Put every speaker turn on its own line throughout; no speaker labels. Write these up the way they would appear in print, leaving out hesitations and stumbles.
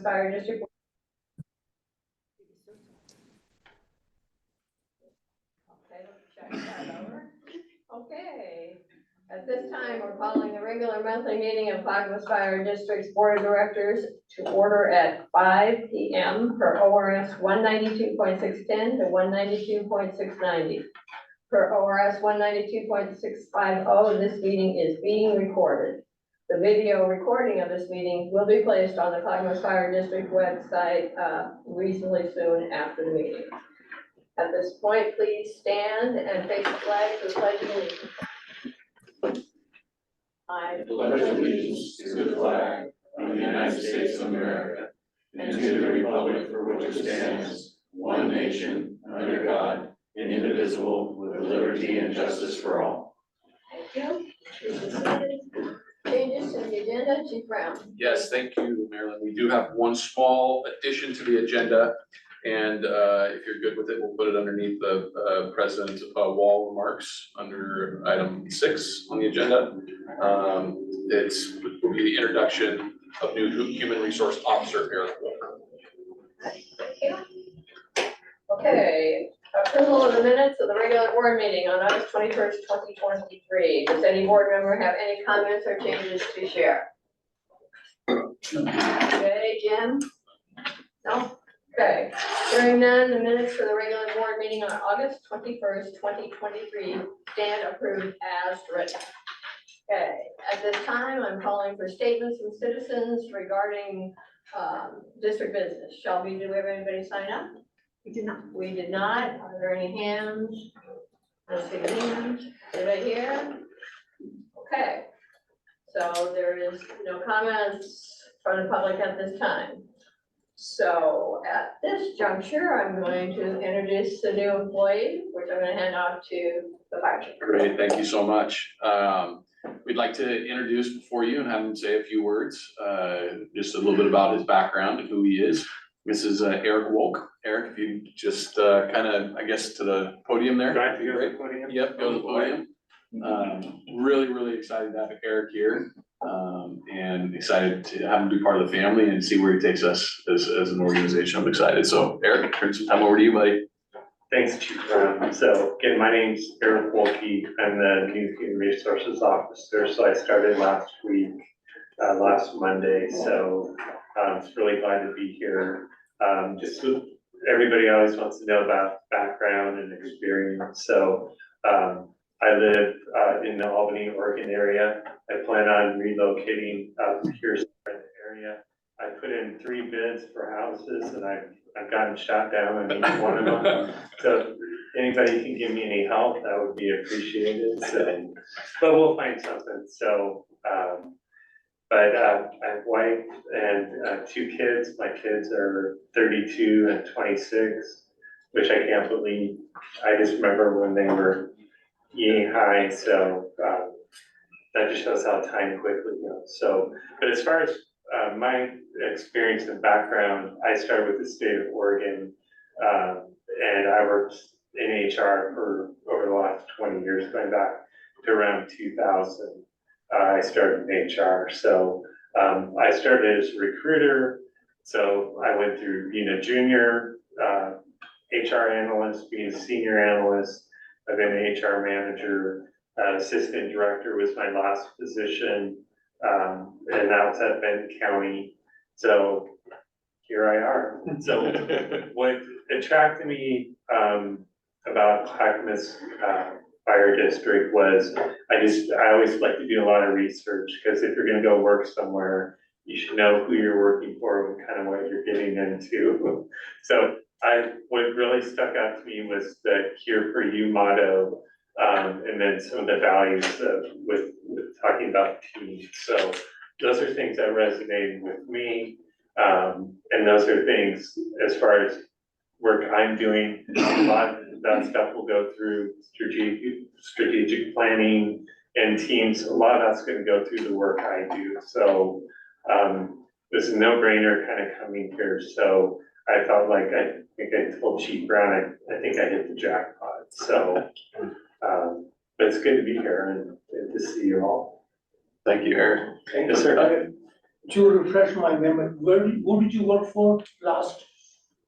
Fire District. Okay, let's check that over. Okay, at this time, we're calling the regular monthly meeting of Clackamas Fire District's Board of Directors to order at 5 p.m. per ORS 192.610 to 192.690. Per ORS 192.650, this meeting is being recorded. The video recording of this meeting will be placed on the Clackamas Fire District website reasonably soon after the meeting. At this point, please stand and face the flag for the pledge of allegiance. I
pledge allegiance to the flag of the United States of America and to the republic for which it stands, one nation, under God, indivisible, with liberty and justice for all.
Thank you. Changes to the agenda, Chief Brown.
Yes, thank you, Marilyn. We do have one small addition to the agenda. And if you're good with it, we'll put it underneath the President Wall remarks under item 6 on the agenda. Will be the introduction of new Human Resource Officer, Eric Walker.
Thank you. Okay, approval of the minutes of the regular board meeting on August 21st, 2023. Does any board member have any comments or changes to share? Okay, Jim? No? Okay, hearing none, the minutes for the regular board meeting on August 21st, 2023 stand approved as written. Okay, at this time, I'm calling for statements from citizens regarding district business. Shelby, do we have anybody sign up? We did not. We did not. Are there any hands? Let's see the hands. Anybody here? Okay, so there is no comments from the public at this time. So at this juncture, I'm going to introduce the new employee, which I'm going to hand off to the fire chief.
Great, thank you so much. We'd like to introduce before you and have him say a few words, just a little bit about his background and who he is. This is Eric Wolk. Eric, if you just kind of, I guess, to the podium there.
Right, to go to the podium?
Yep, go to the podium. Really excited to have Eric here, and excited to have him be part of the family and see where he takes us as an organization. I'm excited. So Eric, turn some time over to you, buddy.
Thanks, Chief Brown. So again, my name's Eric Wolke. I'm the new Human Resources Officer. So I started last week, last Monday. So it's really glad to be here. Just everybody always wants to know about background and experience. So I live in the Albany, Oregon area. I plan on relocating up here in the area. I put in 3 bids for houses and I've gotten shot down on each one of them. So anybody can give me any help, that would be appreciated. So, but we'll find something. So, but I have a wife and 2 kids. My kids are 32 and 26, which I can't believe. I just remember when they were yay high. So that just shows how time quickly goes. So, but as far as my experience and background, I started with the state of Oregon, and I worked in HR for over the last 20 years, going back to around 2000. I started in HR. So I started as a recruiter. So I went through being a junior HR analyst, being a senior analyst. I've been an HR manager. Assistant director was my last position. And now it's at Benton County. So here I are. So what attracted me about Clackamas Fire District was I always like to do a lot of research, because if you're gonna go work somewhere, you should know who you're working for and kind of what you're getting into. So what really stuck out to me was the Here For You motto, and then some of the values with talking about the team. So those are things that resonated with me. And those are things, as far as work I'm doing, a lot of that stuff will go through strategic planning and teams. A lot of that's going to go through the work I do. So it's a no-brainer kind of coming here. So I felt like, I think I told Chief Brown, I think I hit the jackpot. So it's good to be here and good to see you all.
Thank you, Eric.
Yes, sir.
To refresh my memory, who did you work for last?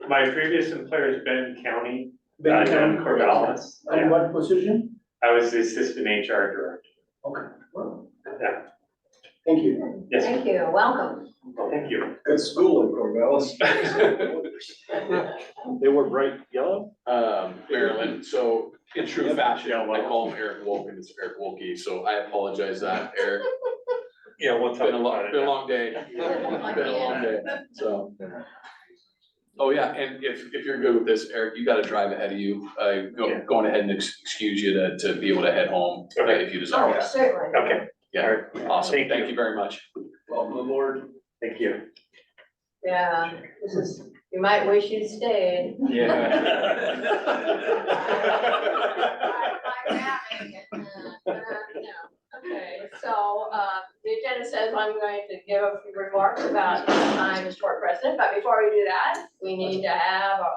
My previous employer is Ben County,
Ben
down
County?
Corvallis.
And
Yeah.
what position?
I was the assistant HR director.
Okay. Well,
Yeah.
thank you.
Yes,
Thank you, welcome.
well, thank you.
Good school in Corvallis.
They were bright yellow?
Maryland, so in true fashion, I call him Eric Wolk and it's Eric Wolke, so I apologize that, Eric.
Yeah, we'll
It's
talk
been a long,
about it.
been a long day. It's been a long day, so. Oh, yeah, and if you're good with this, Eric, you got a drive ahead of you,
Yeah.
going ahead and excuse you to be able to head home,
Okay.
if you desire.
Oh, certainly.
Okay,
Yeah, awesome,
Thank you.
thank you very much.
Welcome aboard.
thank you.
Yeah, this is, you might wish you'd stayed. Okay, so, the agenda says I'm going to give a few remarks about my historic president, but before we do that, we need to have a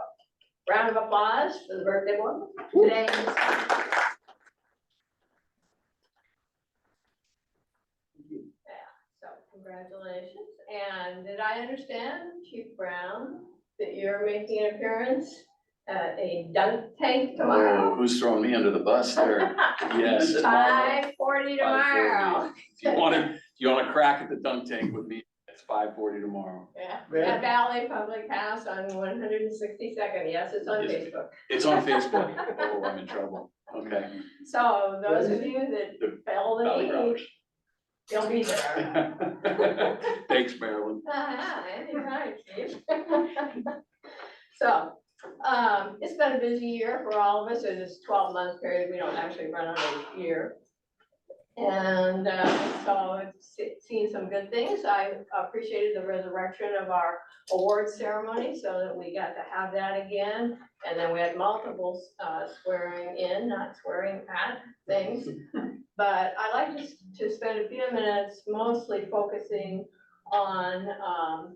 round of applause for the birthday boy today. So congratulations, and did I understand, Chief Brown, that you're making an appearance at a dunk tank tomorrow?
Oh, who's throwing me under the bus there? Yes, tomorrow.
5:40 tomorrow.
If you wanna crack at the dunk tank with me, it's 5:40 tomorrow.
Yeah,
Where?
at Valley Public House on 162nd, yes, it's on
Yes.
Facebook.
It's on Facebook. Oh, I'm in trouble. Okay.
So those of you that fell the
Valley
need,
Growers.
you'll be there.
Thanks, Marilyn.
Anytime, Chief. So, it's been a busy year for all of us, in this 12-month period, we don't actually run on a year. And, so it's seen some good things, I appreciated the resurrection of our awards ceremony, so that we got to have that again. And then we had multiple, swearing in, not swearing at things. But I like to spend a few minutes mostly focusing on,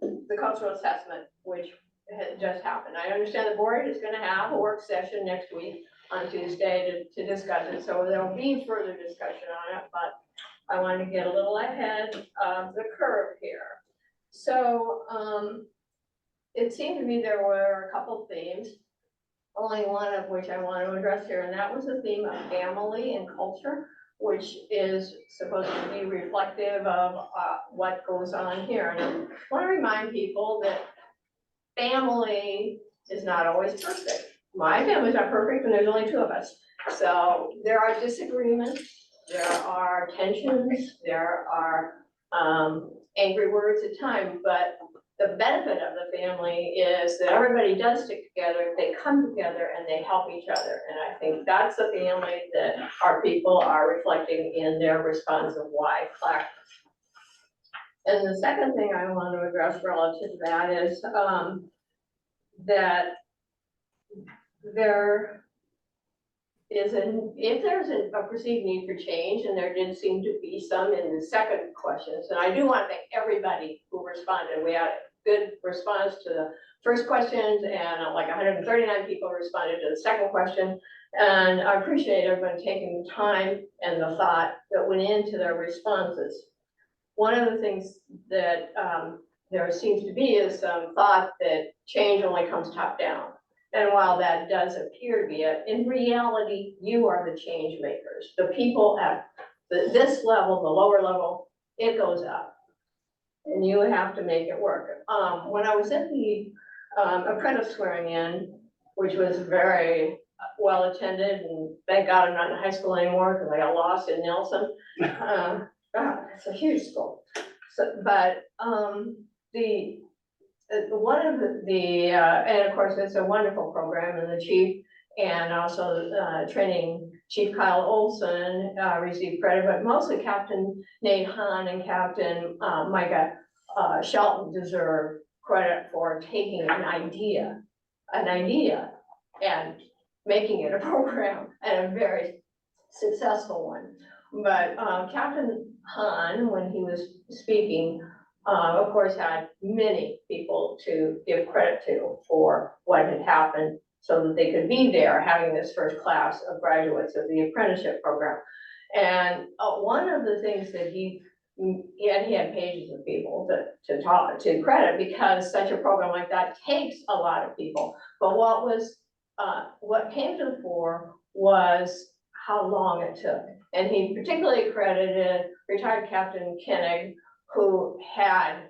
the cultural assessment, which had just happened. I understand the board is gonna have a work session next week on Tuesday to discuss it, so there'll be further discussion on it, but I wanted to get a little ahead of the curve here. So, it seemed to me there were a couple themes, only one of which I want to address here, and that was the theme of family and culture, which is supposed to be reflective of what goes on here. And I want to remind people that family is not always perfect. My family's not perfect, and there's only two of us. So there are disagreements, there are tensions, there are angry words at times, but the benefit of the family is that everybody does stick together, they come together and they help each other. And I think that's the family that our people are reflecting in their response of why Clackamas. And the second thing I want to address relative to that is that there is if there's a perceived need for change, and there did seem to be some in the second questions, and I do want to thank everybody who responded. We had a good response to the first questions, and like 139 people responded to the second question. And I appreciate everyone taking the time and the thought that went into their responses. One of the things that there seems to be is some thought that change only comes top down. And while that does appear to be it, in reality, you are the change makers. The people at this level, the lower level, it goes up. And you have to make it work. When I was at the apprentice swearing in, which was very well attended, and thank God I'm not in high school anymore because I got lost in Nelson. It's a huge school. So, but one of and of course, it's a wonderful program, and the chief and also training Chief Kyle Olson received credit, but mostly Captain Nate Hahn and Captain Micah Shelton deserve credit for taking an idea and making it a program, and a very successful one. But Captain Hahn, when he was speaking, of course, had many people to give credit to for what had happened, so that they could be there having this first class of graduates of the apprenticeship program. And one of the things that he and he had pages of people to talk, to credit, because such a program like that takes a lot of people. But what came to the fore was how long it took. And he particularly credited retired Captain Koenig, who had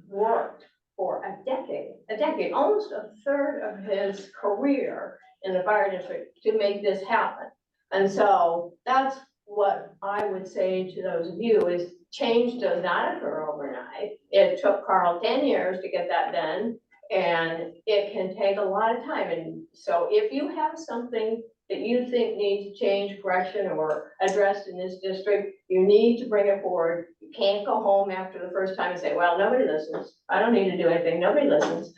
worked for a decade, almost a third of his career in the fire district to make this happen. And so that's what I would say to those of you is change does not occur overnight. It took Carl 10 years to get that done, and it can take a lot of time. And so if you have something that you think needs change, correction, or addressed in this district, you need to bring it forward. You can't go home after the first time and say, well, nobody listens. I don't need to do anything. Nobody listens.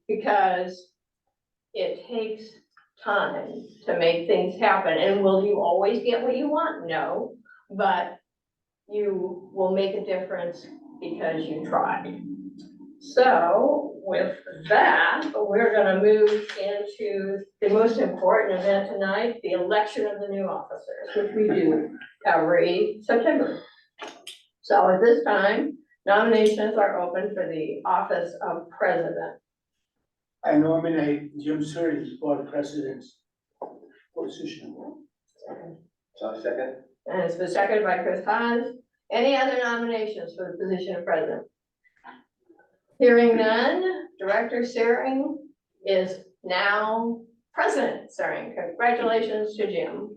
Because it takes time to make things happen. And will you always get what you want? No, but you will make a difference because you tried. So with that, we're gonna move into the most important event tonight, the election of the new officers, which we do every September. So at this time, nominations are open for the office of president.
I nominate Jim Surrey for president's position.
So second?
And it's been seconded by Chris Haas. Any other nominations for the position of president? Hearing none, Director Searing is now President Searing. Congratulations to Jim.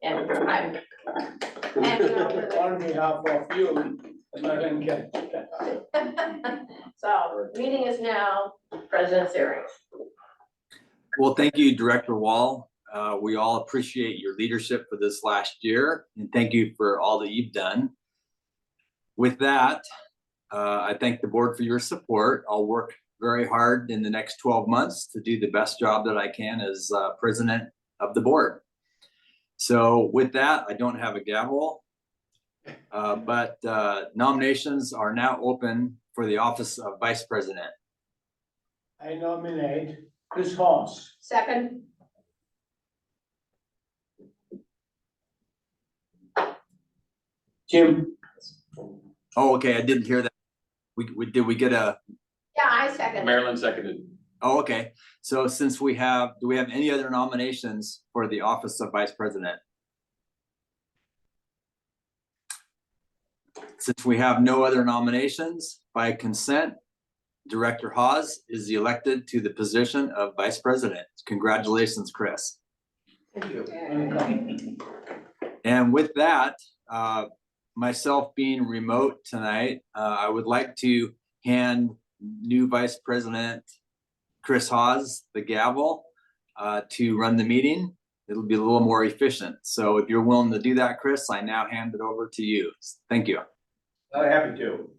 And I'm handing over
On behalf of you, Madam Chair.
So, meeting is now President Searing.
Well, thank you, Director Wall. We all appreciate your leadership for this last year, and thank you for all that you've done. With that, I thank the board for your support. I'll work very hard in the next 12 months to do the best job that I can as president of the board. So with that, I don't have a gavel, but nominations are now open for the office of vice president.
I nominate Chris Haas.
Second,
Jim,
Oh, okay, I didn't hear that. Did we get a,
yeah, I second.
Marilyn seconded.
oh, okay. So since do we have any other nominations for the office of vice president? Since we have no other nominations, by consent, Director Hawes is elected to the position of vice president. Congratulations, Chris.
Thank you.
And with that, myself being remote tonight, I would like to hand new Vice President Chris Hawes the gavel to run the meeting. It'll be a little more efficient. So if you're willing to do that, Chris, I now hand it over to you. Thank you.
Happy to.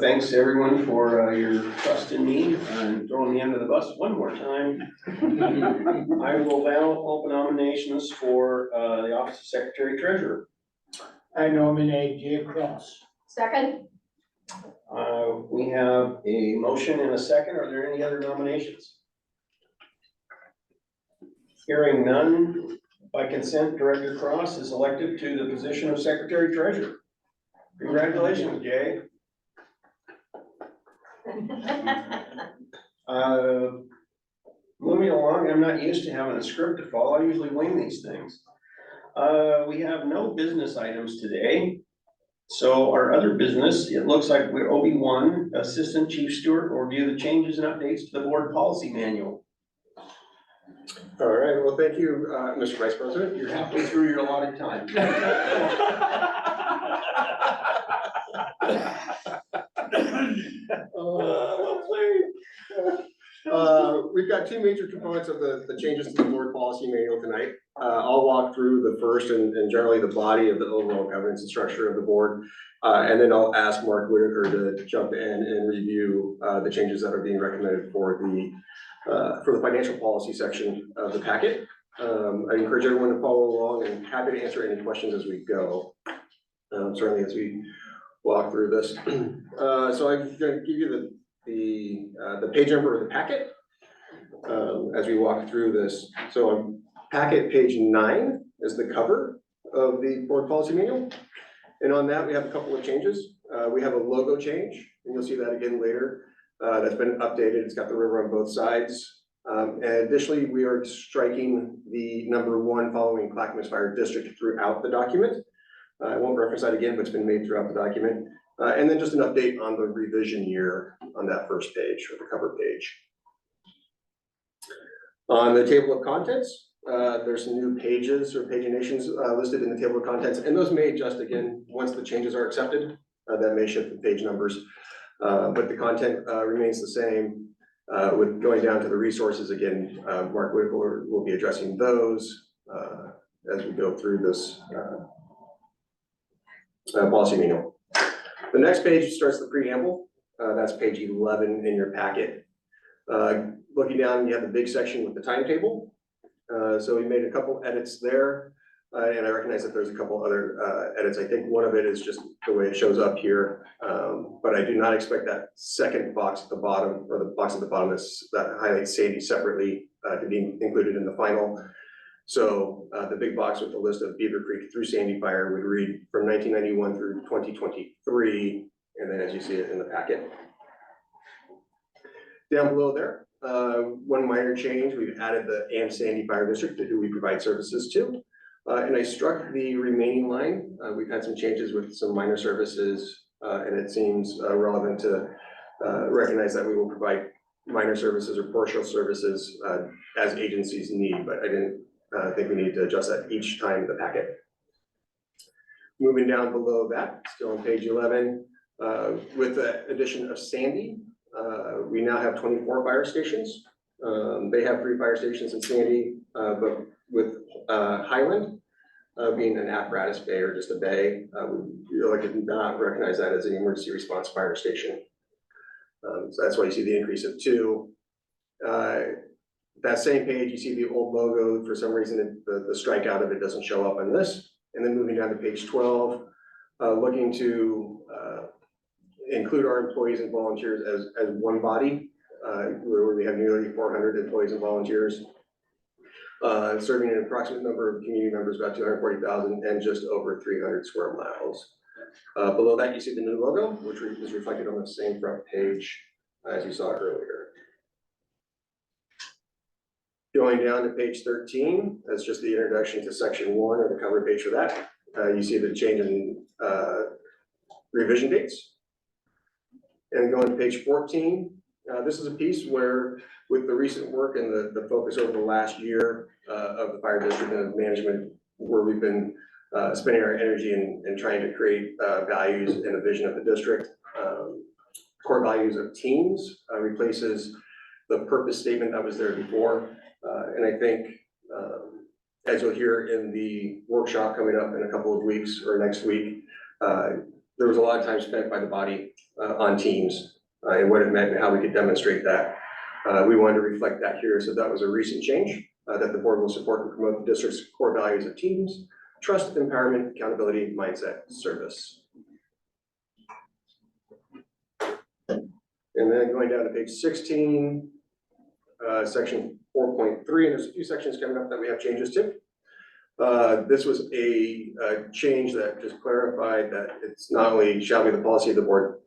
Thanks everyone for your trust in me and throwing me under the bus one more time. I will now open nominations for the office of Secretary Treasurer.
I nominate Jay Cross.
Second,
We have a motion and a second. Are there any other nominations? Hearing none, by consent, Director Cross is elected to the position of Secretary Treasurer. Congratulations, Jay. Moving along, I'm not used to having a script to follow. I usually wing these things. We have no business items today. So our other business, it looks like we're OB1, Assistant Chief Stewart, will review the changes and updates to the board policy manual.
All right, well, thank you, Mr. Vice President.
You're halfway through your allotted time.
Well played. We've got two major components of the changes to the board policy manual tonight. I'll walk through the first and generally the body of the overall governance and structure of the board. And then I'll ask Mark Whitaker to jump in and review the changes that are being recommended for the financial policy section of the packet. I encourage everyone to follow along and happy to answer any questions as we go. Certainly as we walk through this. So I'm going to give you the page number of the packet as we walk through this. So on packet page 9 is the cover. of the board policy manual. And on that, we have a couple of changes. We have a logo change, and you'll see that again later. That's been updated. It's got the river on both sides. And additionally, we are striking the number 1 following Clackamas Fire District throughout the document. I won't reference that again, but it's been made throughout the document. And then just an update on the revision year on that first page, or the cover page. On the table of contents, there's some new pages or paginations listed in the table of contents, and those may adjust again once the changes are accepted. That may shift the page numbers, but the content remains the same. With going down to the resources again, Mark Whittle will be addressing those as we go through this policy manual. The next page starts the preamble. That's page 11 in your packet. Looking down, you have the big section with the timetable. So we made a couple edits there, and I recognize that there's a couple other edits. I think one of it is just the way it shows up here, but I do not expect that second box at the bottom, or the box at the bottom that highlights Sandy separately, to be included in the final. So the big box with the list of Beaver Creek through Sandy Fire would read from 1991 through 2023, and then as you see it in the packet. Down below there, one minor change, we've added the and Sandy Fire District to who we provide services to. And I struck the remaining line. We've had some changes with some minor services, and it seems relevant to recognize that we will provide minor services or partial services as agencies need, but I didn't think we need to adjust that each time in the packet. Moving down below that, still on page 11, with the addition of Sandy, we now have 24 fire stations. They have 3 fire stations in Sandy, but with Highland being an apparatus bay or just a bay, we really did not recognize that as an emergency response fire station. So that's why you see the increase of 2. That same page, you see the old logo. For some reason, the strikeout of it doesn't show up on this. And then moving down to page 12, looking to include our employees and volunteers as one body, where we have nearly 400 employees and volunteers, serving an approximate number of community members, about 240,000, and just over 300 square miles. Below that, you see the new logo, which is reflected on the same front page as you saw earlier. Going down to page 13, that's just the introduction to section 1, or the cover page for that. You see the change in revision dates. And going to page 14, this is a piece where, with the recent work and the focus over the last year of the fire district and management, where we've been spending our energy and trying to create values and a vision of the district. Core values of teams replaces the purpose statement that was there before. And I think, as you'll hear in the workshop coming up in a couple of weeks or next week, there was a lot of time spent by the body on teams and what it meant and how we could demonstrate that. We wanted to reflect that here, so that was a recent change that the board will support and promote the district's core values of teams, trust, empowerment, accountability, mindset, service. And then going down to page 16, section 4.3, and there's a few sections coming up that we have changes to. This was a change that just clarified that it's not only shall be the policy of the board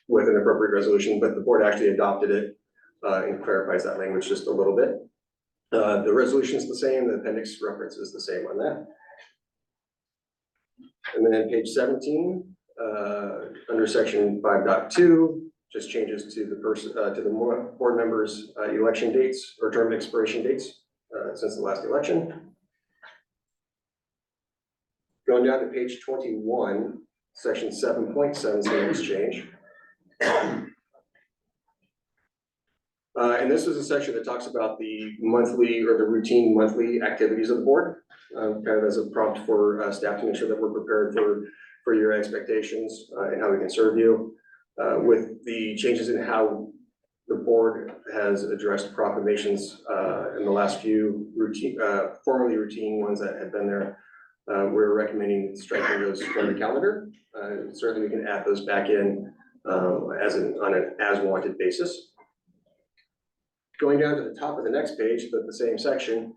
with an appropriate resolution, but the board actually adopted it and clarifies that language just a little bit. The resolution is the same, the appendix reference is the same on that. And then page 17, under section 5.2, just changes to the person to the board members' election dates or term expiration dates since the last election. Going down to page 21, section 7.7 is the next change. And this is a section that talks about the monthly or the routine monthly activities of the board, kind of as a prompt for staff to make sure that we're prepared for your expectations and how we can serve you. With the changes in how the board has addressed proclamations in the last few formerly routine ones that had been there, we're recommending striking those from the calendar. Certainly we can add those back in on an as wanted basis. Going down to the top of the next page, but the same section,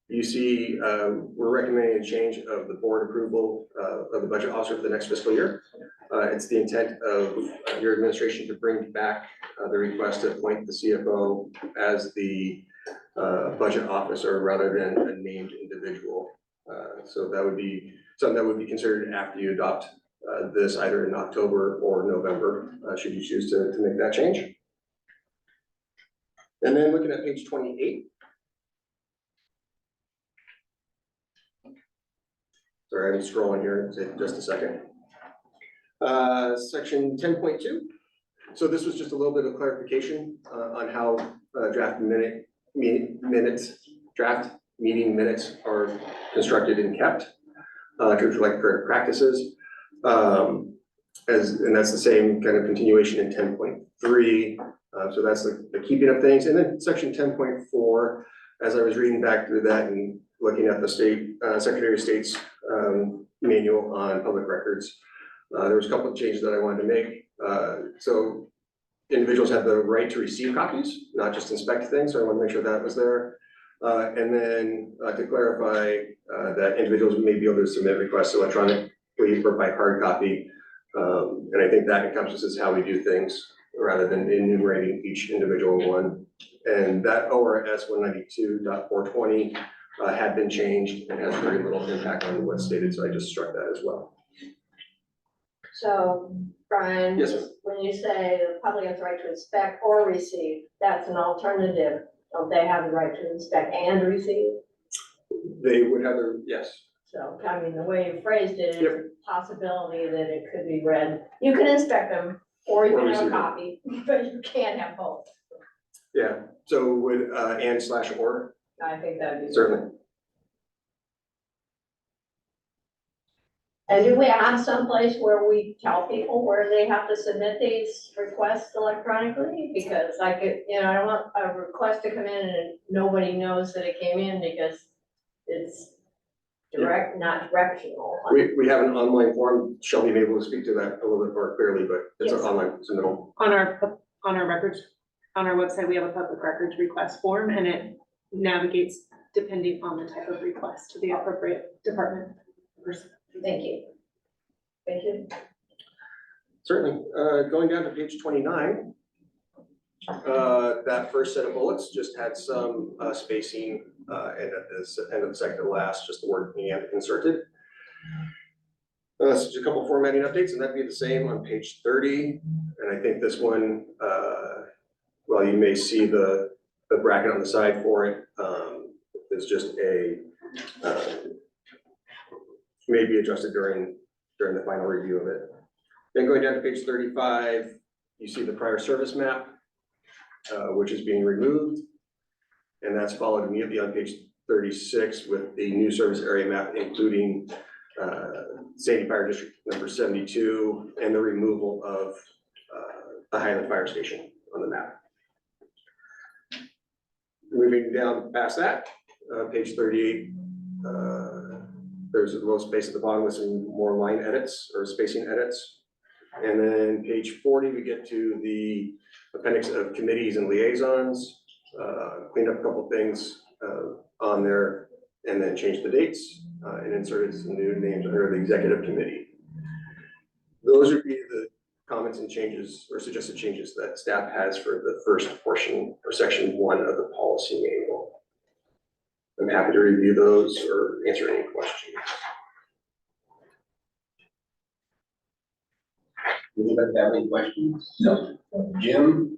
you see, we're recommending a change of the board approval of the budget officer for the next fiscal year. It's the intent of your administration to bring back the request to appoint the CFO as the budget officer rather than a named individual. So that would be something that would be considered after you adopt this either in October or November, should you choose to make that change. And then looking at page 28. Sorry, I'm scrolling here, take just a second. Section 10.2. So this was just a little bit of clarification on how draft meeting minutes are constructed and kept to reflect current practices. And that's the same kind of continuation in 10.3. So that's the keeping of things. And then section 10.4, as I was reading back through that and looking at the state Secretary of State's manual on public records, there was a couple of changes that I wanted to make. So individuals have the right to receive copies, not just inspect things. So I want to make sure that was there. And then to clarify that individuals may be able to submit requests electronically or by hard copy. And I think that encompasses how we do things rather than enumerating each individual one. And that ORS 192.420 had been changed and has very little impact on what's stated. So I just struck that as well.
So, Brian,
Yes, ma'am.
when you say the public has the right to inspect or receive, that's an alternative. Don't they have the right to inspect and receive?
They would have their, yes.
So, I mean, the way you phrased it is
Yep.
a possibility that it could be read. You can inspect them or you
Or
can have a
receive them.
copy, but you can't have both.
Yeah, so would and/or,
I think that'd be.
certainly.
And do we have someplace where we tell people where they have to submit these requests electronically? Because I could, I don't want a request to come in and nobody knows that it came in because it's not directional.
We have an online form. Shelby may be able to speak to that a little bit more clearly, but it's an
Yes.
online submittal.
On our records, on our website, we have a public records request form and it navigates depending on the type of request to the appropriate department person.
Thank you. Thank you.
Certainly. Going down to page 29. That first set of bullets just had some spacing and at the end of the second to last, just the word "and" inserted. So just a couple formatting updates, and that'd be the same on page 30. And I think this one, well, you may see the bracket on the side for it. It's just may be adjusted during the final review of it. Then going down to page 35, you see the prior service map, which is being removed. And that's followed immediately on page 36 with the new service area map, including Sandy Fire District number 72 and the removal of the Highland Fire Station on the map. Moving down past that, page 38, there's a little space at the bottom with some more line edits or spacing edits. And then page 40, we get to the appendix of committees and liaisons, cleaned up a couple things on there, and then changed the dates and inserted some new names under the executive committee. Those would be the comments and changes or suggested changes that staff has for the first portion or section 1 of the policy manual. I'm happy to review those or answer any questions.
Anybody have any questions? No. Jim?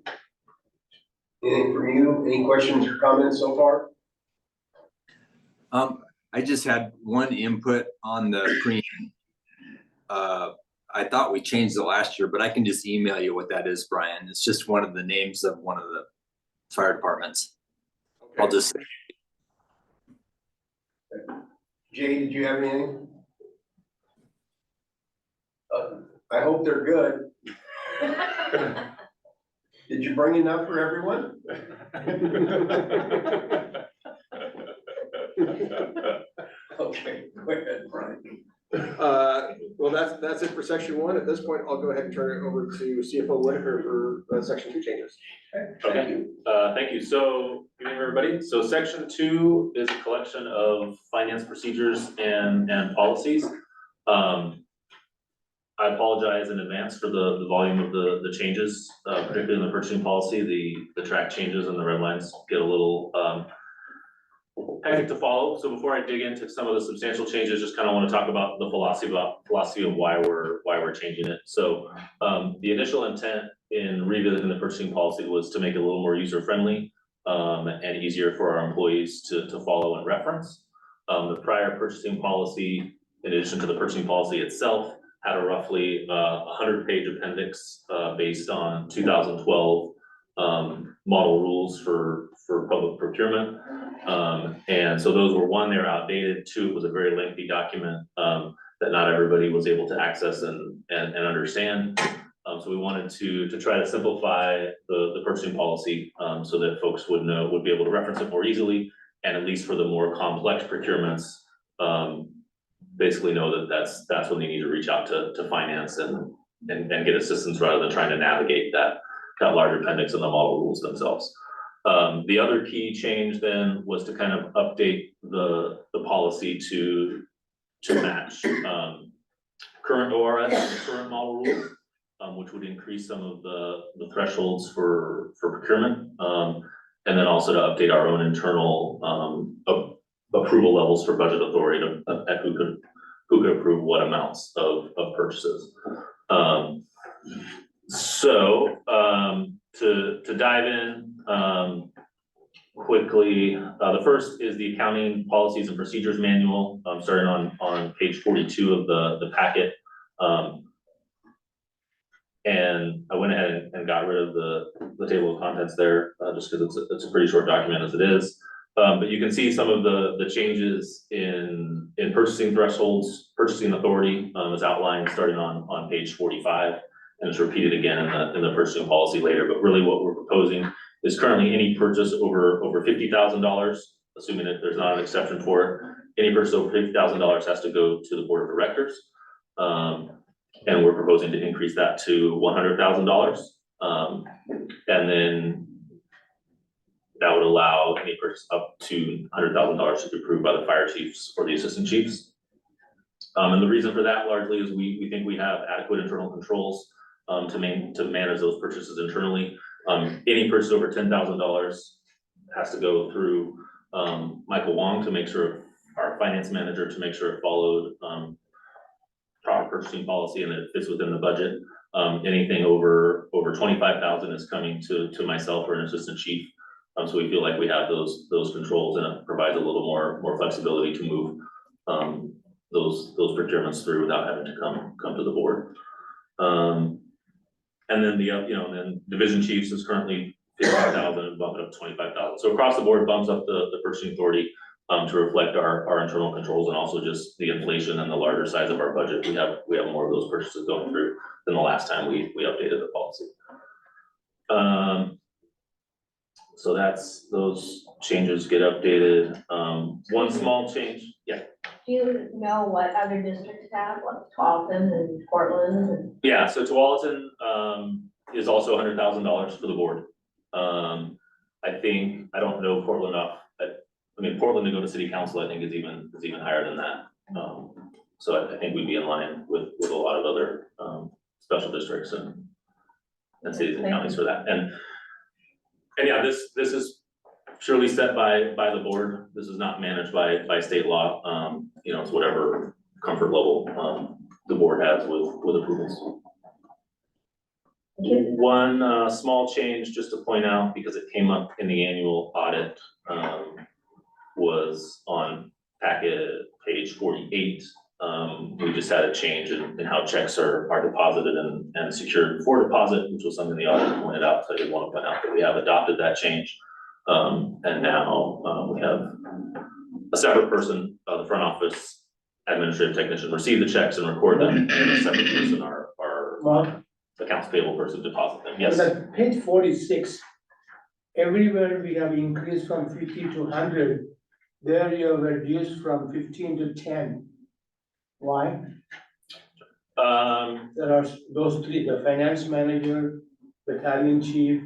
Anything from you? Any questions or comments so far?
I just had one input on the premium. I thought we changed it last year, but I can just email you what that is, Brian. It's just one of the names of one of the fire departments.
Okay.
I'll just,
Jay, did you have anything? I hope they're good. Did you bring enough for everyone? Okay, go ahead, Brian.
Well, that's it for section one. At this point, I'll go ahead and turn it over to CFO Whitaker for section two changes.
Okay, thank you. So, good evening, everybody. So section two is a collection of finance procedures and policies. I apologize in advance for the volume of the changes, particularly in the purchasing policy. The track changes and the red lines get a little hectic to follow. So before I dig into some of the substantial changes, just kind of want to talk about the philosophy of why we're changing it. So the initial intent in revisiting the purchasing policy was to make it a little more user-friendly and easier for our employees to follow and reference. The prior purchasing policy, in addition to the purchasing policy itself, had a roughly 100-page appendix based on 2012 model rules for public procurement. And so those were, one, they were outdated. Two, it was a very lengthy document that not everybody was able to access and understand. So we wanted to try to simplify the purchasing policy so that folks would be able to reference it more easily, and at least for the more complex procurements, basically know that that's when they need to reach out to finance and get assistance rather than trying to navigate that large appendix and the model rules themselves. The other key change then was to kind of update the policy to match current ORS and current model rules, which would increase some of the thresholds for procurement, and then also to update our own internal approval levels for budget authority at who could approve what amounts of purchases. To dive in quickly, the first is the accounting policies and procedures manual, starting on page 42 of the packet. And I went ahead and got rid of the table of contents there, just because it's a pretty short document as it is. But you can see some of the changes in purchasing thresholds. Purchasing authority is outlined starting on page 45, and it's repeated again in the purchasing policy later. But really what we're proposing is currently any purchase over $50,000, assuming that there's not an exception for it, any purchase over $50,000 has to go to the board of directors. And we're proposing to increase that to $100,000. And then that would allow any purchase up to $100,000 to be approved by the fire chiefs or the assistant chiefs. And the reason for that largely is we think we have adequate internal controls to manage those purchases internally. Any purchase over $10,000 has to go through Michael Wong to make sure, our finance manager, to make sure it followed proper purchasing policy and it fits within the budget. Anything over 25,000 is coming to myself or an assistant chief. So we feel like we have those controls, and it provides a little more flexibility to move those procurements through without having to come to the board. And then then division chiefs is currently 55,000 and bump it up to 25,000. So across the board bumps up the purchasing authority to reflect our internal controls, and also just the inflation and the larger size of our budget. We have more of those purchases going through than the last time we updated the policy. So those changes get updated. One small change, yeah.
Do you know what other districts have, like Taunton and Portland and?
Yeah, so Tualatin is also $100,000 for the board. I don't know Portland enough. Portland to go to city council, I think is even higher than that. So I think we'd be in line with a lot of other special districts and cities and counties for that. And yeah, this is surely set by the board. This is not managed by state law. It's whatever comfort level the board has with approvals. One small change just to point out, because it came up in the annual audit, was on packet page 48. We just had a change in how checks are deposited and secured for deposit, which was something the auditor pointed out. So I did want to point out that we have adopted that change. And now we have a separate person, the front office administrative technician, receive the checks and record them, and a separate person, our accounts payable person, deposit them. Yes.
That page 46, everywhere we have increased from 50 to 100, there you have reduced from 15 to 10. Why? There are those three, the finance manager, battalion chief.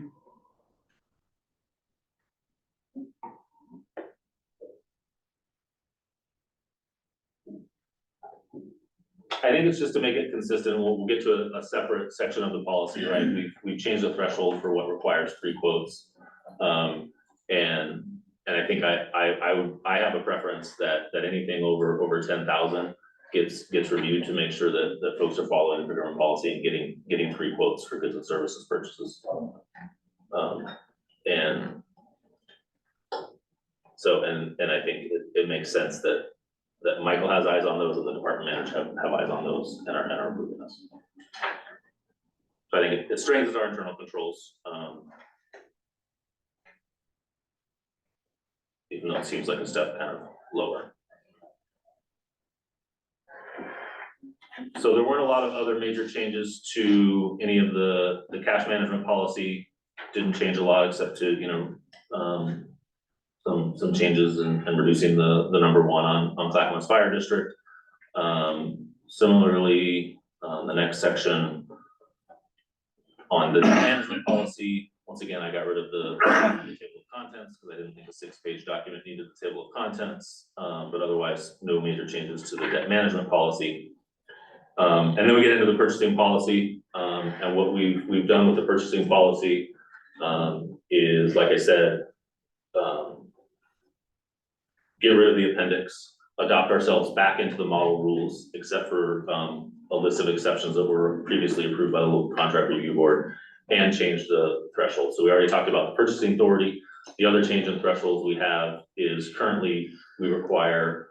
I think it's just to make it consistent, we'll get to a separate section of the policy, right? We've changed the threshold for what requires 3 quotes. And I think I have a preference that anything over 10,000 gets reviewed to make sure that folks are following the procurement policy and getting 3 quotes for goods and services purchases. And so, and I think it makes sense that Michael has eyes on those and the department managers have eyes on those and are approving us. So I think it strengthens our internal controls. Even though it seems like a step kind of lower. So there weren't a lot of other major changes to any of the cash management policy. Didn't change a lot except to, you know, some changes and reducing the number 1 on Clackamas Fire District. Similarly, the next section on the management policy, once again, I got rid of the table of contents because I didn't think a 6-page document needed the table of contents, but otherwise no major changes to the debt management policy. And then we get into the purchasing policy, and what we've done with the purchasing policy is, like I said, get rid of the appendix, adopt ourselves back into the model rules, except for a list of exceptions that were previously approved by the local contract review board, and change the threshold. So we already talked about the purchasing authority. The other change in thresholds we have is currently we require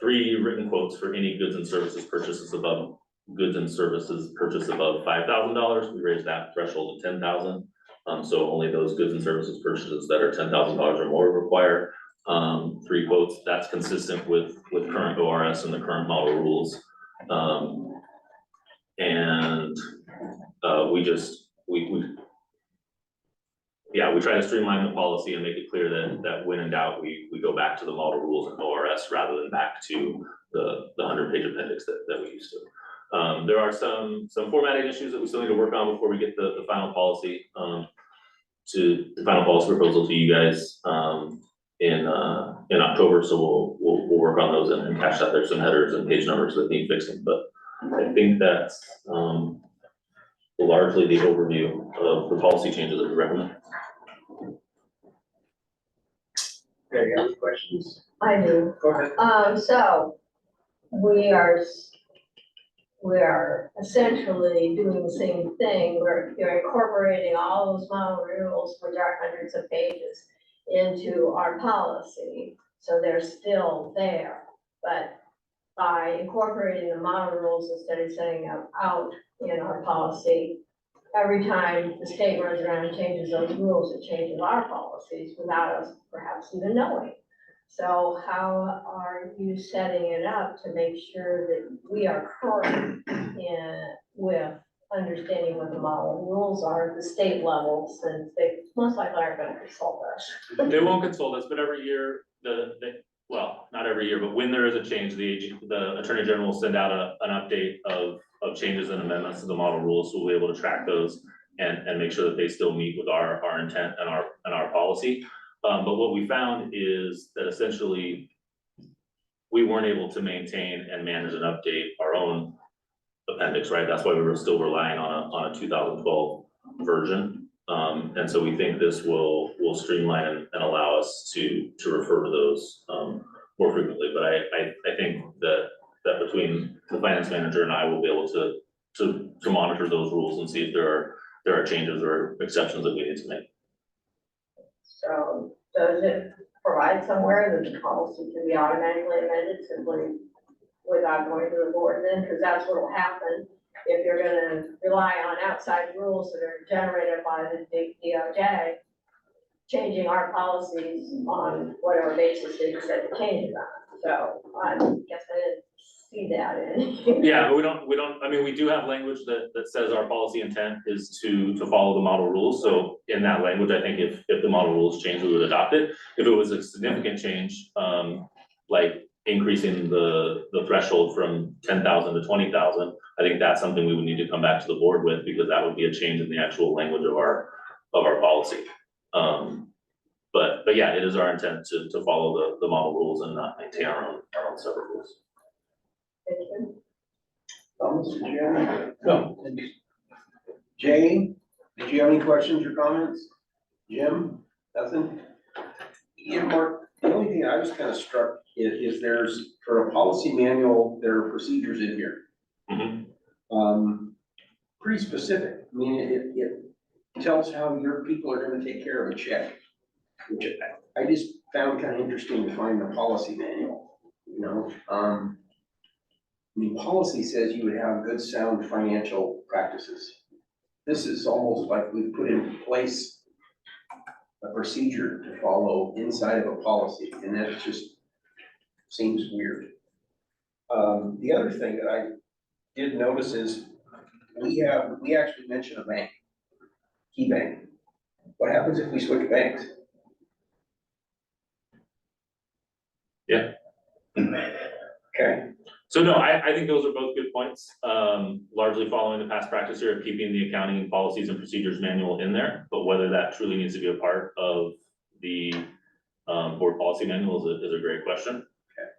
3 written quotes for any goods and services purchases above $5,000. We raised that threshold to 10,000. So only those goods and services purchases that are $10,000 or more require 3 quotes. That's consistent with current ORS and the current model rules. And we try to streamline the policy and make it clear that when in doubt, we go back to the model rules and ORS rather than back to the 100-page appendix that we used to. There are some formatting issues that we still need to work on before we get the final policy to the final policy proposal to you guys in October. So we'll work on those and catch that. There's some headers and page numbers that need fixing, but I think that's largely the overview of the policy changes that we recommend.
Any other questions?
I do.
Go ahead.
So we are essentially doing the same thing. We're incorporating all those model rules, which are hundreds of pages, into our policy. So they're still there, but by incorporating the model rules instead of setting them out in our policy, every time the state runs around and changes those rules, it changes our policies without us perhaps even knowing. So how are you setting it up to make sure that we are current with understanding what the model rules are at the state level, since they most likely aren't going to consult us?
They won't consult us, but every year, well, not every year, but when there is a change, the Attorney General will send out an update of changes and amendments to the model rules, so we'll be able to track those and make sure that they still meet with our intent and our policy. But what we found is that essentially we weren't able to maintain and manage and update our own appendix, right? That's why we were still relying on a 2012 version. And so we think this will streamline and allow us to refer to those more frequently. But I think that between the finance manager and I will be able to monitor those rules and see if there are changes or exceptions that we need to make.
So does it provide somewhere that the policy can be automatically amended simply without going to the board then? Because that's what will happen if you're gonna rely on outside rules that are generated by the DOJ, changing our policies on whatever basis they decide to change it on. So I guess I didn't see that in.
Yeah, but we don't, I mean, we do have language that says our policy intent is to follow the model rules. So in that language, I think if the model rules change, we would adopt it. If it was a significant change, like increasing the threshold from 10,000 to 20,000. I think that's something we would need to come back to the board with, because that would be a change in the actual language of our policy. But yeah, it is our intent to follow the model rules and not maintain our own separate rules.
Thank you.
Thomas, did you have any? No. Jay, did you have any questions or comments? Jim, nothing? Yeah, Mark, the only thing I was kind of struck is there's, for a policy manual, there are procedures in here. Pretty specific. I mean, it tells how your people are gonna take care of a check, which I just found kind of interesting to find the policy manual, you know? I mean, policy says you would have good, sound financial practices. This is almost like we put in place a procedure to follow inside of a policy, and that just seems weird. The other thing that I did notice is we actually mentioned a bank, Key Bank. What happens if we switch banks?
Yeah.
Okay.
So no, I think those are both good points. Largely following the past practice here of keeping the accounting policies and procedures manual in there, but whether that truly needs to be a part of the board policy manual is a great question.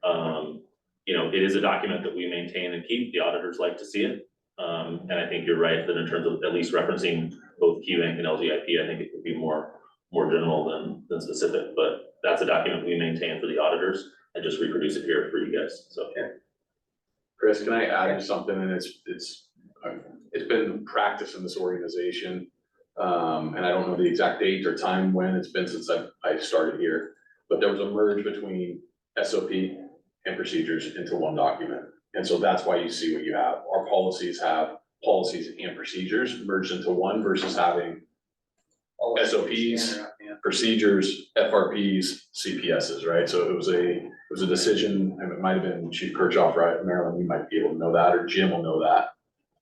Okay.
You know, it is a document that we maintain and keep. The auditors like to see it. And I think you're right that in terms of at least referencing both QBank and LGIP, I think it could be more general than specific, but that's a document we maintain for the auditors and just reproduce it here for you guys, so.
Okay.
Chris, can I add something? And it's been practice in this organization. And I don't know the exact date or time when it's been since I started here, but there was a merge between SOP and procedures into one document. And so that's why you see what you have. Our policies have policies and procedures merged into one versus having SOPs, procedures, FRPs, CPSs, right? So it was a decision, and it might have been Chief Kirchhoff, right? Marilyn, you might be able to know that, or Jim will know that.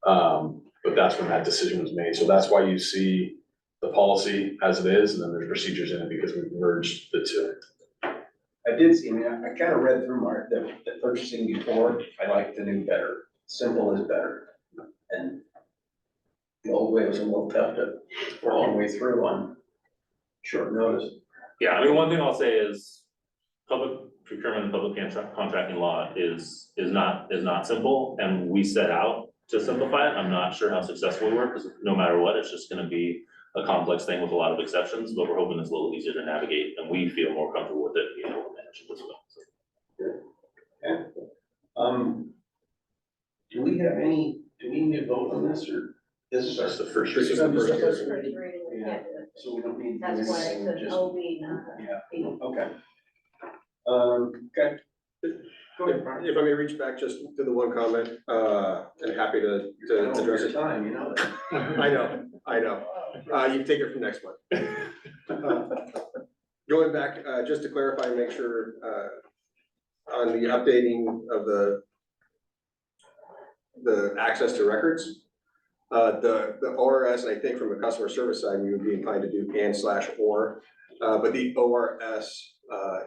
But that's when that decision was made. So that's why you see the policy as it is, and then there's procedures in it because we've merged the two.
I did see, I mean, I kind of read through the purchasing before. I like the new better. Simple is better. And the old way was a little tough to follow all the way through on short notice.
Yeah, I mean, one thing I'll say is public procurement and public contracting law is not simple, and we set out to simplify it. I'm not sure how successful we were, because no matter what, it's just gonna be a complex thing with a lot of exceptions, but we're hoping it's a little easier to navigate, and we feel more comfortable with it being able to manage it as well. So.
Do we need to vote on this, or this is
That's
our,
the first.
This is the first
First
year.
reading, we can't do it.
so we don't need to do
That's why it
anything,
says
just,
OB, not
yeah,
B.
okay. Okay. Go ahead, Brian.
If I may reach back just to the one comment, and happy to address
Your
it.
time, you know that.
I know. You can take it from next month. Going back, just to clarify and make sure, on the updating of the access to records, the ORS, and I think from the customer service side, we would be inclined to do and/or, but the ORS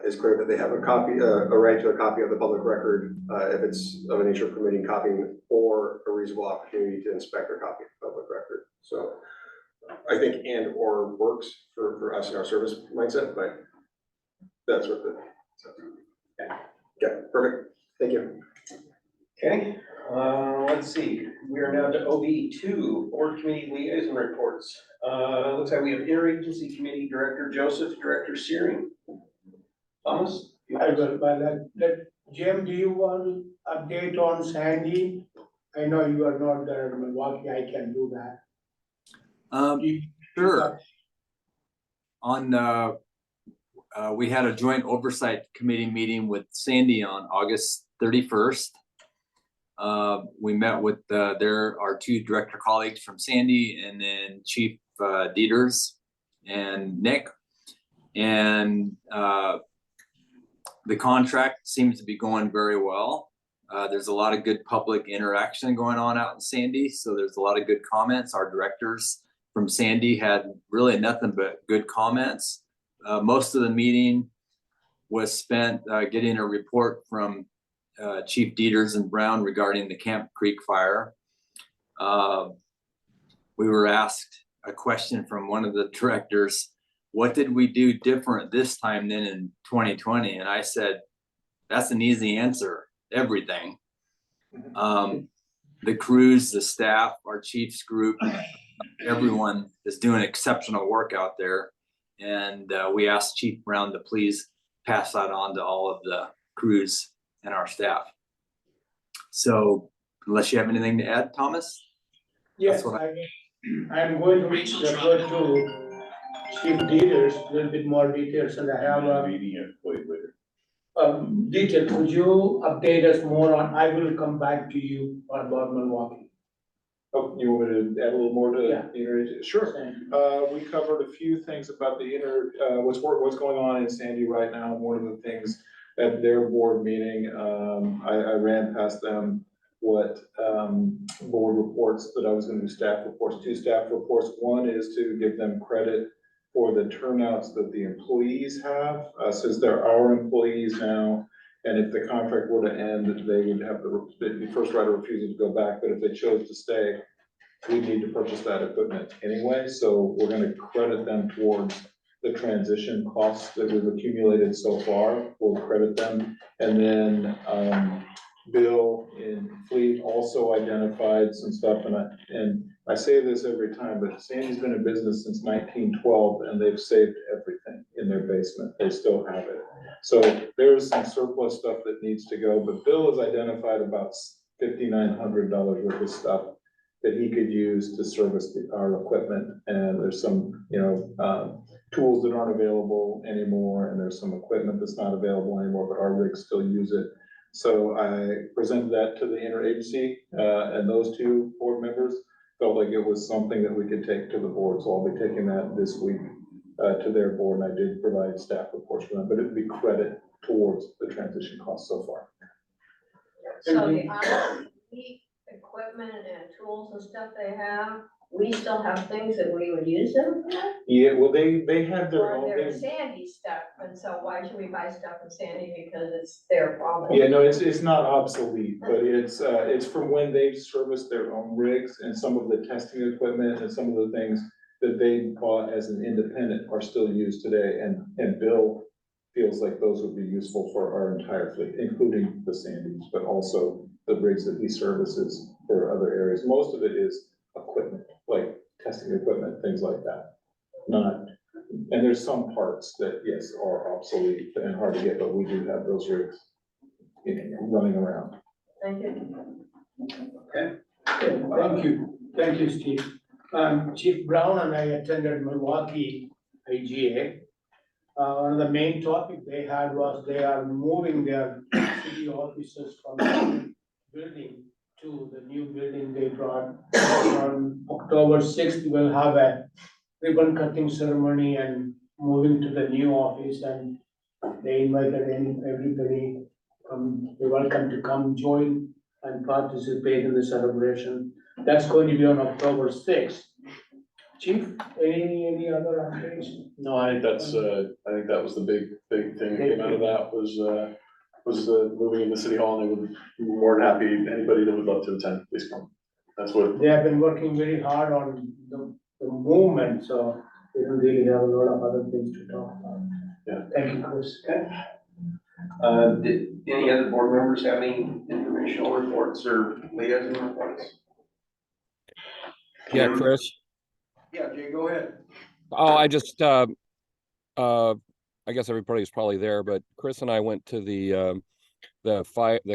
is clear that they have a copy, a right to a copy of the public record, if it's of a nature of permitting copying or a reasonable opportunity to inspect or copy the public record. So I think and/or works for us in our service mindset, but that's what yeah, perfect. Thank you.
Okay, let's see, we are now to OB2, Board Committee Liaison Reports. Looks like we have Interagency Committee Director Joseph, Director Searing. Thomas?
I will, Jim, do you want to update on Sandy? I know you are not there in Milwaukee, I can do that.
Sure. We had a joint oversight committee meeting with Sandy on August 31st. We met with our two director colleagues from Sandy, and then Chief Dieters and Nick. And the contract seems to be going very well. There's a lot of good public interaction going on out in Sandy, so there's a lot of good comments. Our directors from Sandy had really nothing but good comments. Most of the meeting was spent getting a report from Chief Dieters and Brown regarding the Camp Creek fire. We were asked a question from one of the directors, what did we do different this time than in 2020? And I said, that's an easy answer, everything. The crews, the staff, our chiefs group, everyone is doing exceptional work out there. And we asked Chief Brown to please pass that on to all of the crews and our staff. So unless you have anything to add, Thomas?
Yes,
That's what
I'm going to refer to Chief Dieters, a little bit more details, and I have
Meeting it later.
detail. Could you update us more on, I will come back to you about Milwaukee.
Oh, you want me to add a little more to
Yeah.
the inner? Sure. We covered a few things about the what's going on in Sandy right now. One of the things at their board meeting, I ran past them what board reports that I was gonna do, staff reports, 2 staff reports. One is to give them credit for the turnouts that the employees have, since they're our employees now. And if the contract were to end, they would have the first right of refusal to go back, but if they chose to stay, we need to purchase that equipment anyway, so we're gonna credit them towards the transition costs that we've accumulated so far. We'll credit them, and then, Bill in Fleet also identified some stuff, and I say this every time, but Sandy's been in business since 1912, and they've saved everything in their basement. They still have it. So there's some surplus stuff that needs to go, but Bill has identified about $5,900 worth of stuff that he could use to service our equipment. And there's some, tools that aren't available anymore, and there's some equipment that's not available anymore, but our rigs still use it. So I presented that to the interagency, and those 2 board members felt like it was something that we could take to the board. So I'll be taking that this week to their board, and I did provide staff reports for them, but it'd be credit towards the transition costs so far.
So the obsolete equipment and tools and stuff they have, we still have things that we would use them for?
Yeah, well, they have their
Or
own.
they're Sandy stuff, and so why should we buy stuff in Sandy because it's their problem?
Yeah, no, it's not obsolete, but it's from when they've serviced their own rigs, and some of the testing equipment and some of the things that they bought as an independent are still used today, and Bill feels like those would be useful for our entire fleet, including the Sandys, but also the rigs that he services for other areas. Most of it is equipment, like testing equipment, things like that. And there's some parts that, yes, are obsolete and hard to get, but we do have those rigs running around.
Thank you.
Okay.
Thank you, Steve. Chief Brown and I attended Milwaukee IGA. One of the main topic they had was they are moving their city offices from the building to the new building they brought. On October 6th, we'll have a ribbon cutting ceremony and moving to the new office, and they invited everybody, they're welcome to come join and participate in the celebration. That's going to be on October 6th. Chief, any other updates?
No, I think that was the big thing that came out of that was the moving into City Hall, and they would be more than happy, anybody that would love to attend, please come. That's what.
They have been working very hard on the movement, so they don't really have a lot of other things to talk about.
Yeah.
Thank you, Chris.
Okay. Did any other board members have any informational reports or liaison reports?
Yeah, Chris.
Yeah, Jay, go ahead.
Oh, I just, I guess everybody's probably there, but Chris and I went to the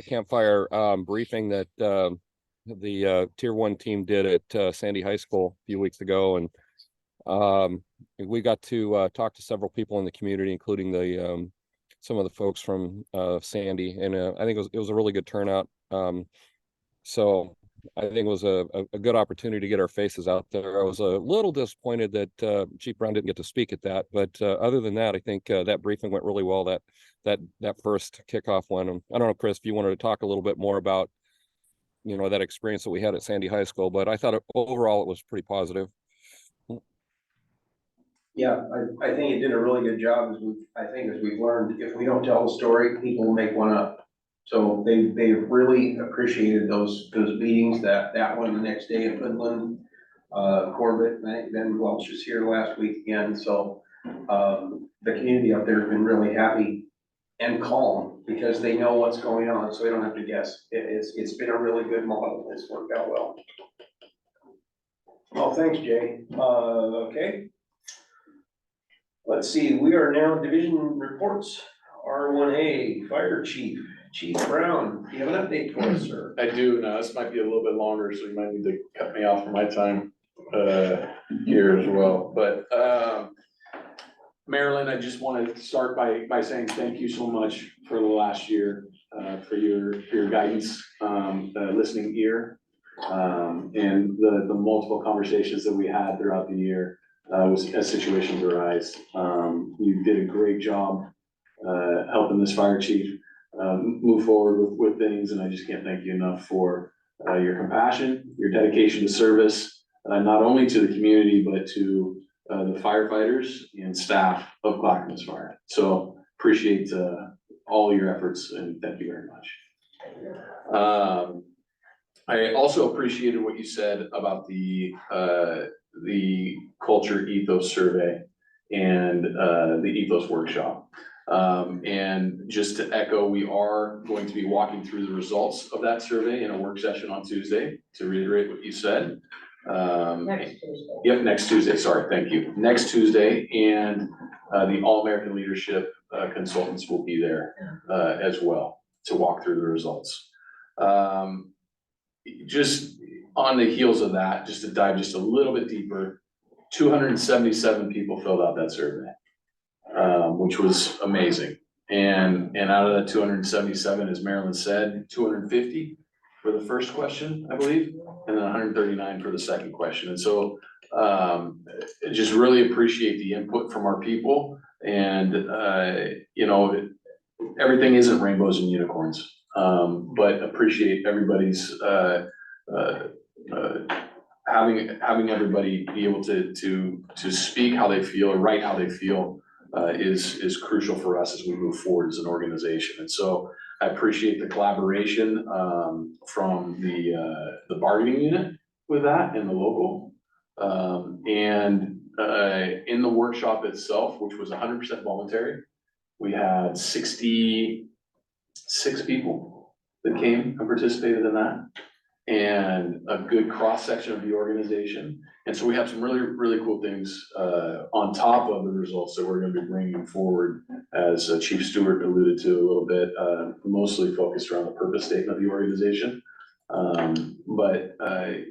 campfire briefing that the Tier 1 team did at Sandy High School a few weeks ago, and we got to talk to several people in the community, including the some of the folks from Sandy, and I think it was a really good turnout. So I think it was a good opportunity to get our faces out there. I was a little disappointed that Chief Brown didn't get to speak at that, but other than that, I think that briefing went really well. That first kickoff one. I don't know, Chris, if you wanted to talk a little bit more about that experience that we had at Sandy High School, but I thought overall it was pretty positive.
Yeah, I think it did a really good job, as we've learned, if we don't tell the story, people will make one up. So they really appreciated those meetings, that one the next day in Finland. Corbett, I think Ben Welch was here last week again, so, the community up there has been really happy and calm because they know what's going on, so they don't have to guess. It's been a really good model, it's worked out well. Well, thanks, Jay. Okay. Let's see, we are now division reports. R1A, Fire Chief, Chief Brown, do you have an update for us, sir?
I do. Now, this might be a little bit longer, so you might need to cut me off for my time here as well. But Marilyn, I just want to start by saying thank you so much for the last year, for your guidance, listening ear, and the multiple conversations that we had throughout the year as situations arise. You did a great job helping this fire chief move forward with things, and I just can't thank you enough for your compassion, your dedication to service, not only to the community, but to the firefighters and staff of Clackamas Fire. So appreciate all your efforts, and thank you very much. I also appreciated what you said about the culture ethos survey and the ethos workshop. And just to echo, we are going to be walking through the results of that survey in a work session on Tuesday, to reiterate what you said.
Next Tuesday.
Yep, next Tuesday, sorry, thank you. Next Tuesday, and the All-American Leadership consultants will be there as well to walk through the results. Just on the heels of that, just to dive just a little bit deeper, 277 people filled out that survey, which was amazing. And out of that 277, as Marilyn said, 250 for the first question, I believe, and then 139 for the second question. And so just really appreciate the input from our people. And everything isn't rainbows and unicorns, but appreciate everybody's having everybody be able to speak how they feel or write how they feel is crucial for us as we move forward as an organization. And so I appreciate the collaboration from the bargaining unit with that and the local. And in the workshop itself, which was 100% voluntary, we had 66 people that came and participated in that, and a good cross-section of the organization. And so we have some really, really cool things on top of the results that we're going to be bringing forward, as Chief Stewart alluded to a little bit, mostly focused around the purpose statement of the organization. But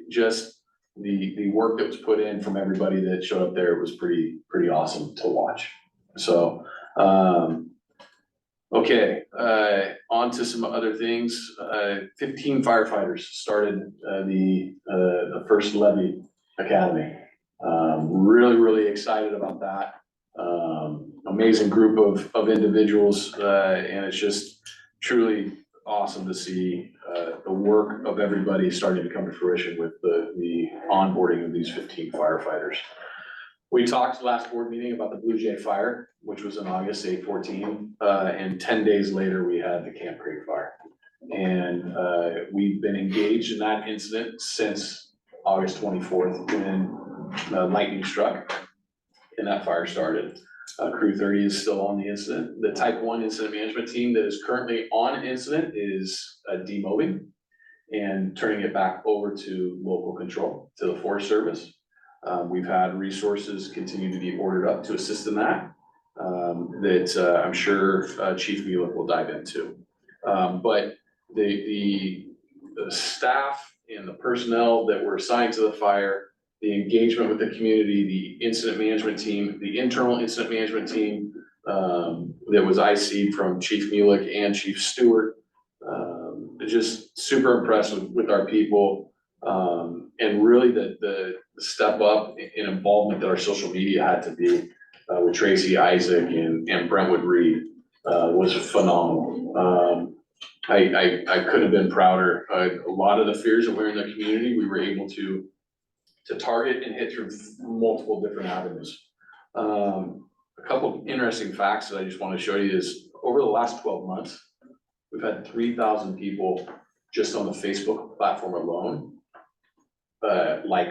just the work that was put in from everybody that showed up there was pretty awesome to watch. So, okay, on to some other things. 15 firefighters started the first levy academy. Really, really excited about that. Amazing group of individuals, and it's just truly awesome to see the work of everybody starting to come to fruition with the onboarding of these 15 firefighters. We talked last board meeting about the Blue Jay fire, which was in August 8/14, and 10 days later we had the Camp Creek fire. And we've been engaged in that incident since August 24th, when lightning struck and that fire started. Crew 30 is still on the incident. The Type 1 incident management team that is currently on incident is demobbing and turning it back over to local control, to the Forest Service. We've had resources continue to be ordered up to assist in that, that I'm sure Chief Mueller will dive into. But the staff and the personnel that were assigned to the fire, the engagement with the community, the incident management team, the internal incident management team that was IC'd from Chief Mulek and Chief Stewart, just super impressed with our people, and really the step up in involvement that our social media had to be with Tracy Isaac and Brentwood Reed was phenomenal. I could have been prouder. A lot of the fears that were in the community, we were able to target and hit through multiple different avenues. A couple of interesting facts that I just want to show you is over the last 12 months, we've had 3,000 people just on the Facebook platform alone, like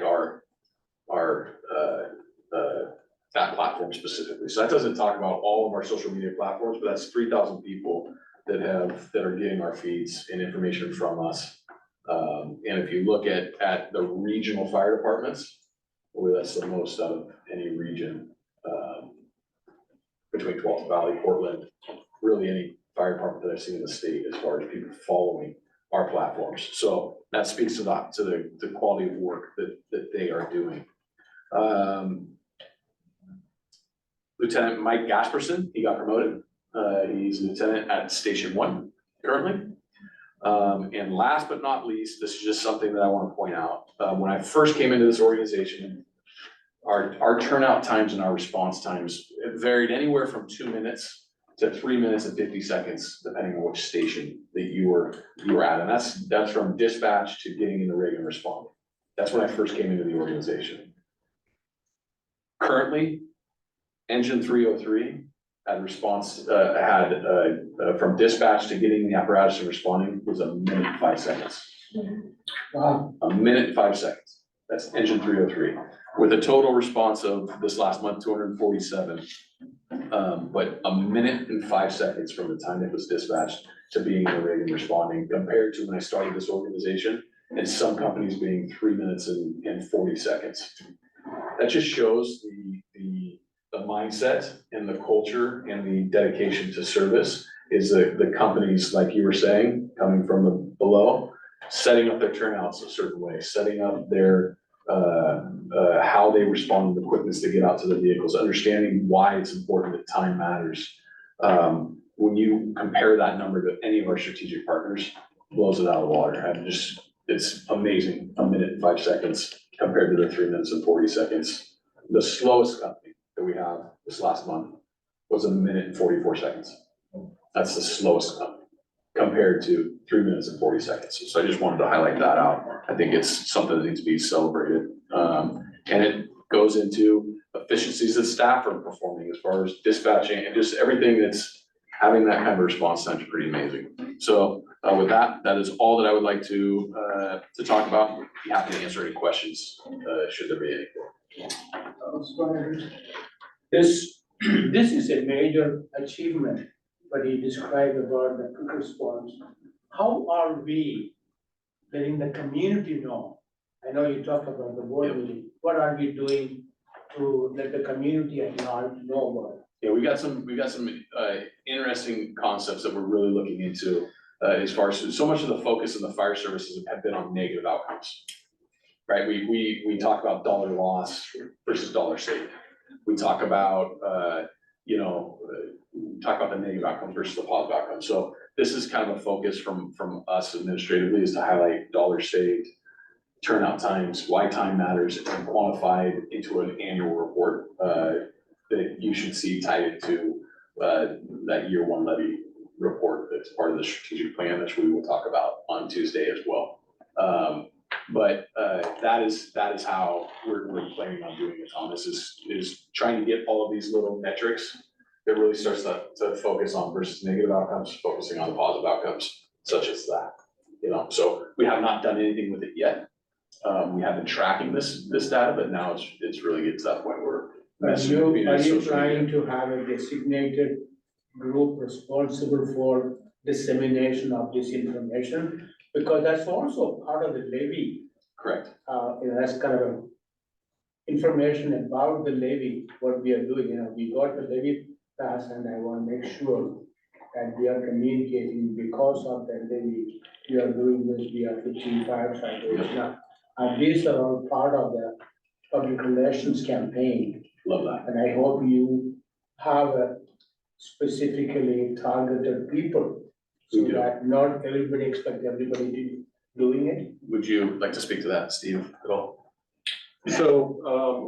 that platform specifically. So that doesn't talk about all of our social media platforms, but that's 3,000 people that are getting our feeds and information from us. And if you look at the regional fire departments, well, that's the most out of any region, between 12th Valley, Portland, really any fire department that I've seen in the state as far as people following our platforms. So that speaks to the quality of work that they are doing. Lieutenant Mike Gasperson, he got promoted. He's lieutenant at Station 1 currently. And last but not least, this is just something that I want to point out. When I first came into this organization, our turnout times and our response times varied anywhere from 2 minutes to 3 minutes and 50 seconds, depending on which station that you were at. And that's from dispatch to getting into regular responding. That's when I first came into the organization. Currently, Engine 303 had response, from dispatch to getting the apparatus and responding was 1 minute and 5 seconds.
Wow.
1 minute and 5 seconds. That's Engine 303. With a total response of this last month, 247. But 1 minute and 5 seconds from the time it was dispatched to being in the rig and responding, compared to when I started this organization, and some companies being 3 minutes and 40 seconds. That just shows the mindset and the culture and the dedication to service is the companies, like you were saying, coming from below, setting up their turnouts a certain way, setting up their how they respond to the quickness to get out to the vehicles, understanding why it's important that time matters. When you compare that number to any of our strategic partners, blows it out of the water. It's amazing, 1 minute and 5 seconds compared to the 3 minutes and 40 seconds. The slowest company that we have this last month was 1 minute and 44 seconds. That's the slowest company compared to 3 minutes and 40 seconds. So I just wanted to highlight that out. I think it's something that needs to be celebrated. And it goes into efficiencies that staff are performing as far as dispatching and just everything that's having that kind of response time is pretty amazing. So with that is all that I would like to talk about. Be happy to answer any questions, should there be any.
This is a major achievement, but he described about the quick response. How are we letting the community know? I know you talked about the board meeting. What are we doing to let the community at large know about it?
Yeah, we got some interesting concepts that we're really looking into, as far as so much of the focus in the fire services have been on negative outcomes. Right, we talk about dollar loss versus dollar saved. We talk about talk about the negative outcomes versus the positive outcomes. So this is kind of a focus from us administratively, is to highlight dollar saved, turnout times, why time matters, and quantified into an annual report that you should see tied into that year one levy report that's part of the strategic plan, which we will talk about on Tuesday as well. But that is how we're planning on doing it, Thomas, is trying to get all of these little metrics that really starts to focus on versus negative outcomes, focusing on the positive outcomes, such as that. So we have not done anything with it yet. We have been tracking this data, but now it's really getting to that point where.
Are you trying to have a designated group responsible for dissemination of this information? Because that's also part of the levy.
Correct.
That's kind of information about the levy, what we are doing. We got the levy passed, and I want to make sure that we are communicating because of the levy. We are doing this, we are 55 citations now. And these are all part of the public relations campaign.
Love that.
And I hope you have a specifically targeted people, so that not everybody expect everybody to doing it.
Would you like to speak to that, Steve, at all?
So,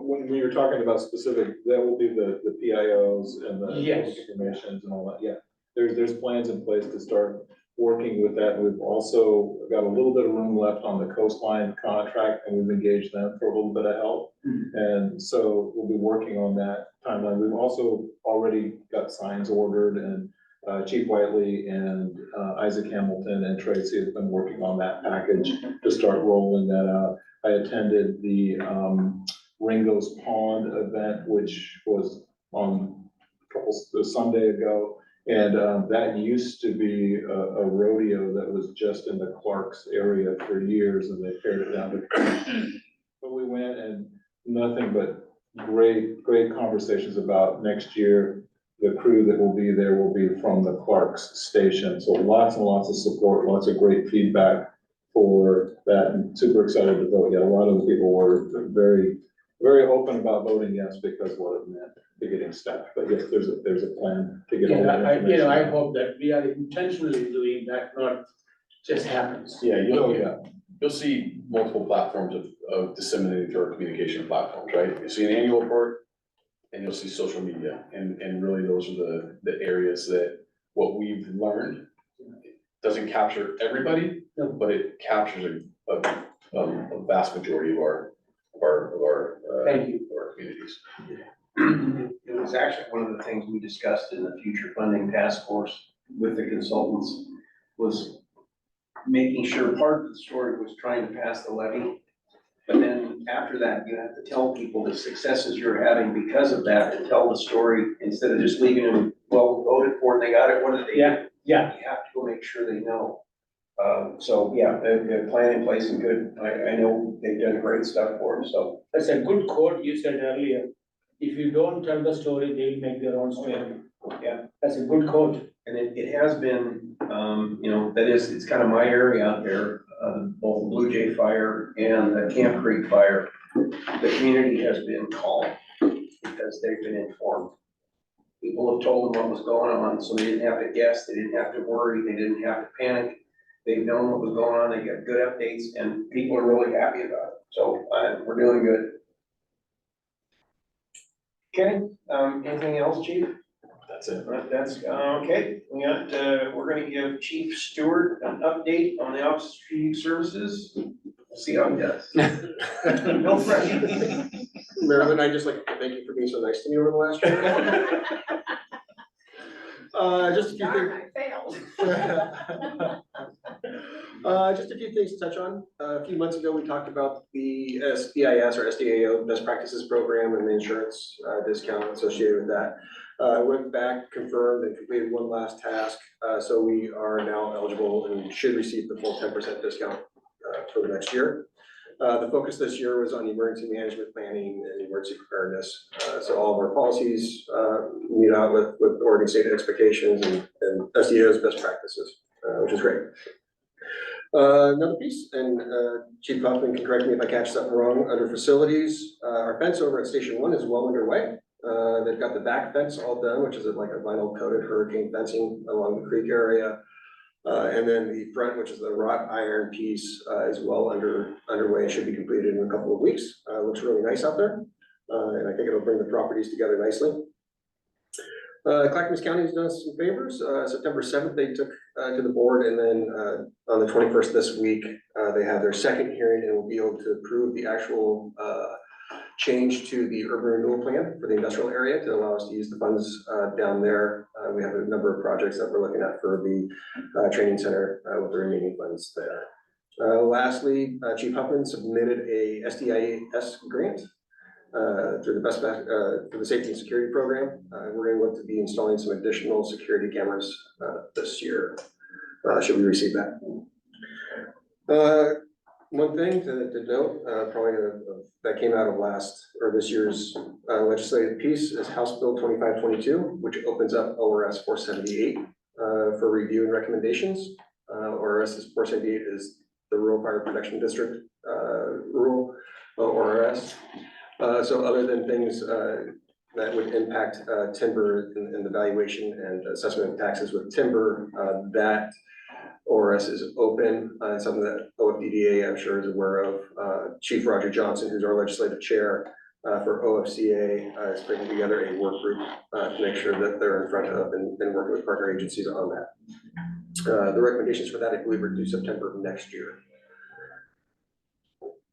when you're talking about specific, that will be the PIOs and the
Yes.
informations and all that, yeah. There's plans in place to start working with that. We've also got a little bit of room left on the coastline contract, and we've engaged them for a little bit of help. And so we'll be working on that timeline. We've also already got signs ordered, and Chief Whiteley and Isaac Hamilton and Tracy have been working on that package to start rolling that out. I attended the Ringo's Pond event, which was on a Sunday ago. And that used to be a rodeo that was just in the Clark's area for years, and they teared it down to. But we went, and nothing but great conversations about next year. The crew that will be there will be from the Clark's station. So lots and lots of support, lots of great feedback for that, and super excited to vote. Yeah, a lot of the people were very, very open about voting yes because of what it meant to getting staff. But yes, there's a plan to get all that information.
I hope that we are intentionally doing that, not just happens.
Yeah, you'll see multiple platforms of disseminating through our communication platforms, right? You see an annual report, and you'll see social media, and really those are the areas that what we've learned doesn't capture everybody, but it captures a vast majority of our
Thank you.
our communities.
It was actually one of the things we discussed in the future funding task force with the consultants, was making sure part of the story was trying to pass the levy. But then after that, you have to tell people the successes you're having because of that, and tell the story instead of just leaving them, well, we voted for it, they got it, what did they do?
Yeah.
You have to go make sure they know. So yeah, the plan in place is good. I know they've done great stuff for them, so.
That's a good quote you said earlier. If you don't tell the story, they'll make their own story.
Yeah.
That's a good quote.
And it has been, it's kind of my area out there, both the Blue Jay Fire and the Camp Creek Fire. The community has been calm because they've been informed. People have told them what was going on, so they didn't have to guess, they didn't have to worry, they didn't have to panic. They've known what was going on, they got good updates, and people are really happy about it. So we're doing good. Okay, anything else, Chief?
That's it.
That's, okay, we're gonna give Chief Stewart an update on the Office of Strategic Services. See how he does. No pressure.
Marilyn, I'd just like to thank you for being so nice to me over the last year. Just a few
Darn,
things.
I failed.
Just a few things to touch on. A few months ago, we talked about the SDIS or SDAO Best Practices Program and the insurance discount associated with that. I went back, confirmed, and completed one last task. So we are now eligible and should receive the full 10% discount for the next year. The focus this year was on emergency management planning and emergency preparedness. So all of our policies meet out with Oregon State expectations and SDAO's best practices, which is great. Another piece, and Chief Hoffman can correct me if I catch something wrong, under facilities, our fence over at Station 1 is well underway. They've got the back fence all done, which is like a vinyl coated hurricane fencing along the creek area. And then the front, which is the wrought iron piece, is well underway and should be completed in a couple of weeks. Looks really nice out there. And I think it'll bring the properties together nicely. Clackamas County has done some favors. September 7th, they took to the board, and then on the 21st this week, they have their second hearing and will be able to approve the actual change to the urban renewal plan for the industrial area to allow us to use the funds down there. We have a number of projects that we're looking at for the training center with the remaining funds there. Lastly, Chief Huffman submitted a SDIS grant through the for the safety and security program. We're going to look to be installing some additional security cameras this year. Should we receive that? One thing to note, probably that came out of this year's legislative piece is House Bill 2522, which opens up ORS 478 for review and recommendations. ORS 478 is the Rural Fire Protection District rule, ORS. So other than things that would impact timber and the valuation and assessment of taxes with timber, that ORS is open, something that OFDDA I'm sure is aware of. Chief Roger Johnson, who's our legislative chair, for OFCA, is putting together a work group, to make sure that they're in front of and working with partner agencies on that. The recommendations for that, I believe, are due September of next year.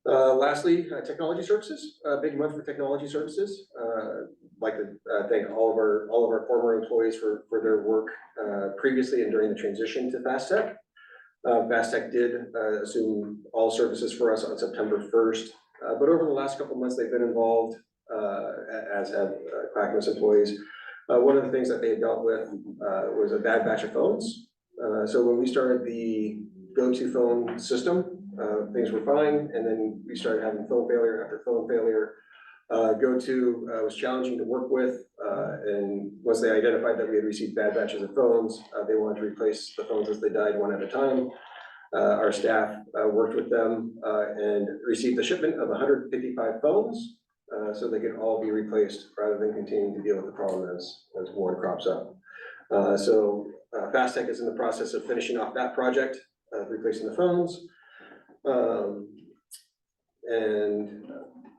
Lastly, technology services, big month for technology services. Like to thank all of our former employees for their work previously and during the transition to FastTech. FastTech did assume all services for us on September 1st, but over the last couple of months, they've been involved, as have Clackamas employees. One of the things that they had dealt with was a bad batch of phones. So when we started the go-to phone system, things were fine, and then we started having phone failure after phone failure. Go-to was challenging to work with, and once they identified that we had received bad batches of phones, they wanted to replace the phones as they died one at a time. Our staff worked with them and received a shipment of 155 phones, so they could all be replaced rather than continuing to deal with the problem as one crops up. So FastTech is in the process of finishing off that project, replacing the phones. And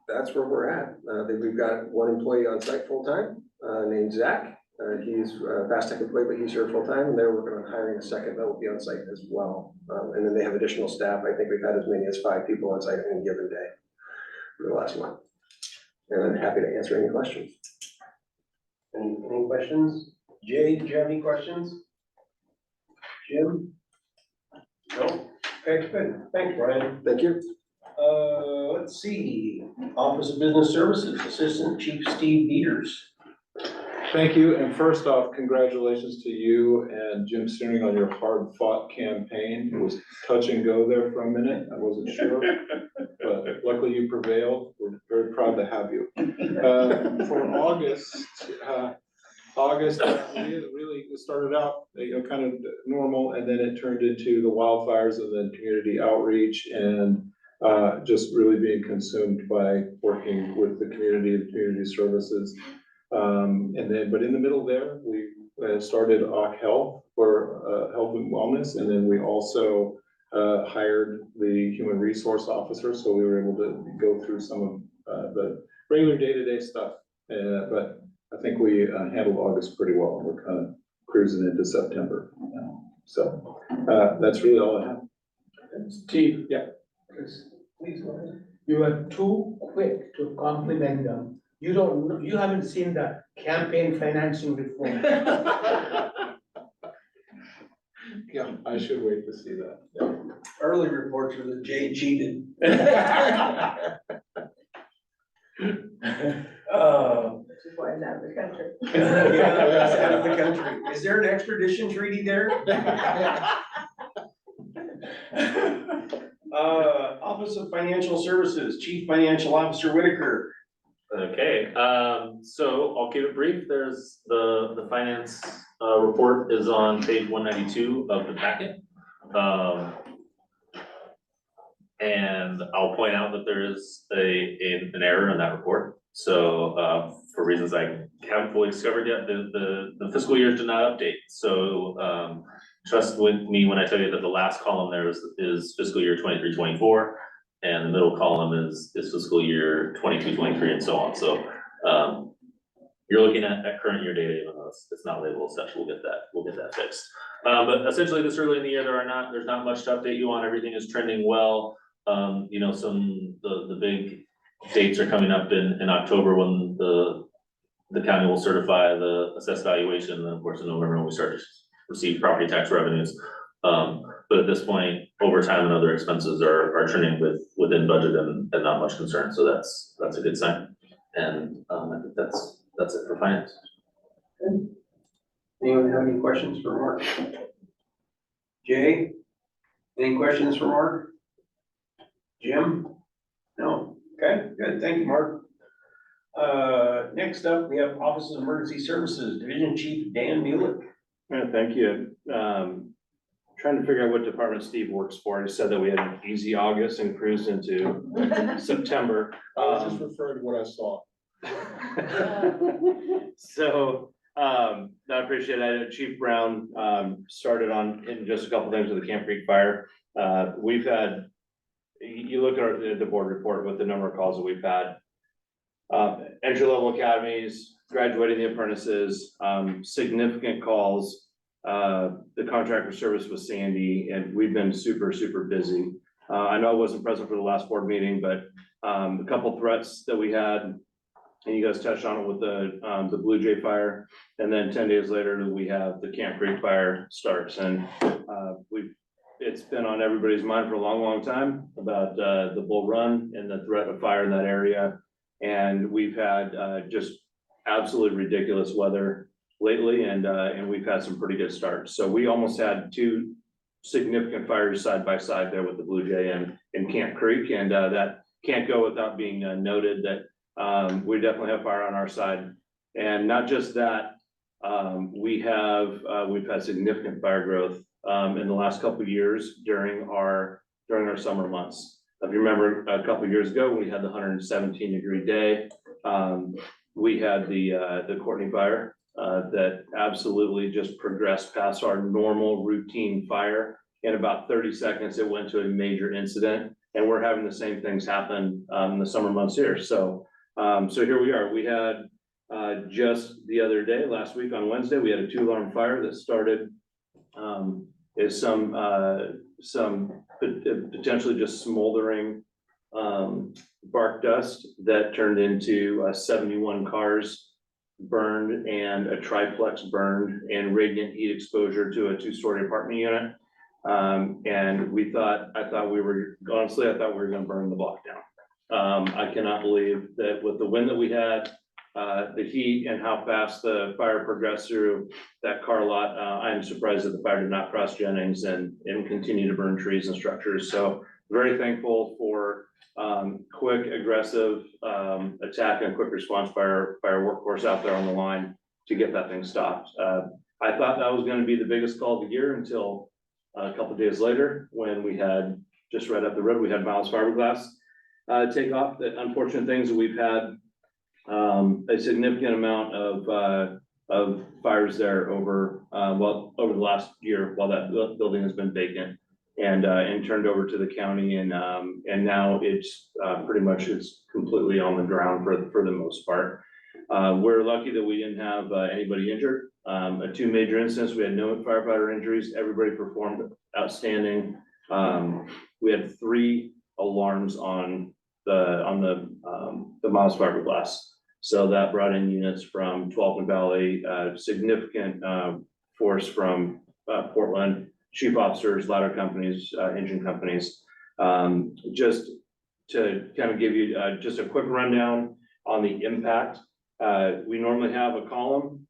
that's where we're at. We've got one employee on site full-time, named Zach. He's a FastTech employee, but he's here full-time, and they're working on hiring a second that will be on site as well. And then they have additional staff. I think we've had as many as 5 people on site in a given day for the last month. And I'm happy to answer any questions.
Any questions? Jay, did you have any questions? Jim? No? Okay, good. Thanks, Brian.
Thank you.
Let's see, Office of Business Services, Assistant Chief Steve Dieters.
Thank you, and first off, congratulations to you and Jim Steering on your hard-fought campaign. It was touch and go there for a minute, I wasn't sure, but luckily you prevailed. We're very proud to have you. For August, really started out, kind of normal, and then it turned into the wildfires and then community outreach and just really being consumed by working with the community and community services. But in the middle there, we started OC Health for health and wellness, and then we also hired the human resource officer, so we were able to go through some of the regular day-to-day stuff. But I think we handled August pretty well. We're kind of cruising into September now. So that's really all I have.
Steve.
Yeah.
Please go ahead. You are too quick to compliment them. You haven't seen the campaign financing reform.
Yeah, I should wait to see that. Yeah.
Early reports are that Jay cheated.
This is why I'm out of the country.
Yeah, he's out of the country. Is there an extradition treaty there? Office of Financial Services, Chief Financial Officer Whitaker.
Okay, so I'll keep it brief. There's the finance report is on page 192 of the packet. And I'll point out that there is an error in that report. So for reasons I haven't fully discovered yet, the fiscal years did not update. So trust with me when I tell you that the last column there is fiscal year 23-24. And the middle column is fiscal year 22-23 and so on. So you're looking at current year data, even though it's not labeled as such. We'll get that fixed. But essentially this early in the year, there's not much to update you on. Everything is trending well. The big dates are coming up in October when the county will certify the assessed valuation. And then of course in November when we start to receive property tax revenues. But at this point, overtime and other expenses are trending within budget and not much concern. So that's a good sign. And I think that's it for finance.
Good. Anyone have any questions for Mark? Jay, any questions for Mark? Jim? No? Okay, good. Thank you, Mark. Next up, we have Office of Emergency Services, Division Chief Dan Mueller.
Yeah, thank you. Trying to figure out what department Steve works for. He said that we had an easy August and cruised into September.
I was just referring to what I saw.
So, I appreciate it. I know Chief Brown, started in just a couple things with the Camp Creek fire. We've had, you look at the board report with the number of calls that we've had. entry-level academies, graduating the apprentices, significant calls. The contractor service with Sandy, and we've been super, super busy. I know I wasn't present for the last board meeting, but a couple threats that we had, and you guys touched on it with the Blue Jay fire, and then 10 days later, we have the Camp Creek fire starts, and it's been on everybody's mind for a long, long time about the Bull Run and the threat of fire in that area. And we've had just absolutely ridiculous weather lately, and we've had some pretty good starts. So we almost had two significant fires side by side there with the Blue Jay and Camp Creek, and that can't go without being noted that we definitely have fire on our side. And not just that, we've had significant fire growth in the last couple of years during our summer months. If you remember a couple of years ago, we had the 117-degree day. We had the Courtney fire that absolutely just progressed past our normal routine fire. In about 30 seconds, it went to a major incident, and we're having the same things happen in the summer months here. So here we are. We had just the other day, last week on Wednesday, we had a 2-alarm fire that started is some potentially just smoldering bark dust that turned into 71 cars burned and a triplex burned and radiant heat exposure to a 2-story apartment unit. And I thought we were gonna burn the block down. I cannot believe that with the wind that we had, the heat and how fast the fire progressed through that car lot. I am surprised that the fire did not cross Jennings and continue to burn trees and structures. So very thankful for quick, aggressive attack and quick response fire workforce out there on the line to get that thing stopped. I thought that was going to be the biggest call of the year until a couple of days later, when we had just right up the road, we had Miles Fiberglass take off. The unfortunate things that we've had a significant amount of fires there over the last year while that building has been vacant and turned over to the county, and now it's pretty much completely on the ground for the most part. We're lucky that we didn't have anybody injured. 2 major incidents, we had no firefighter injuries. Everybody performed outstanding. We had 3 alarms on the Miles Fiberglass. So that brought in units from Tualatin Valley, significant force from Portland, chief officers, ladder companies, engine companies. Just to kind of give you just a quick rundown on the impact. We normally have a column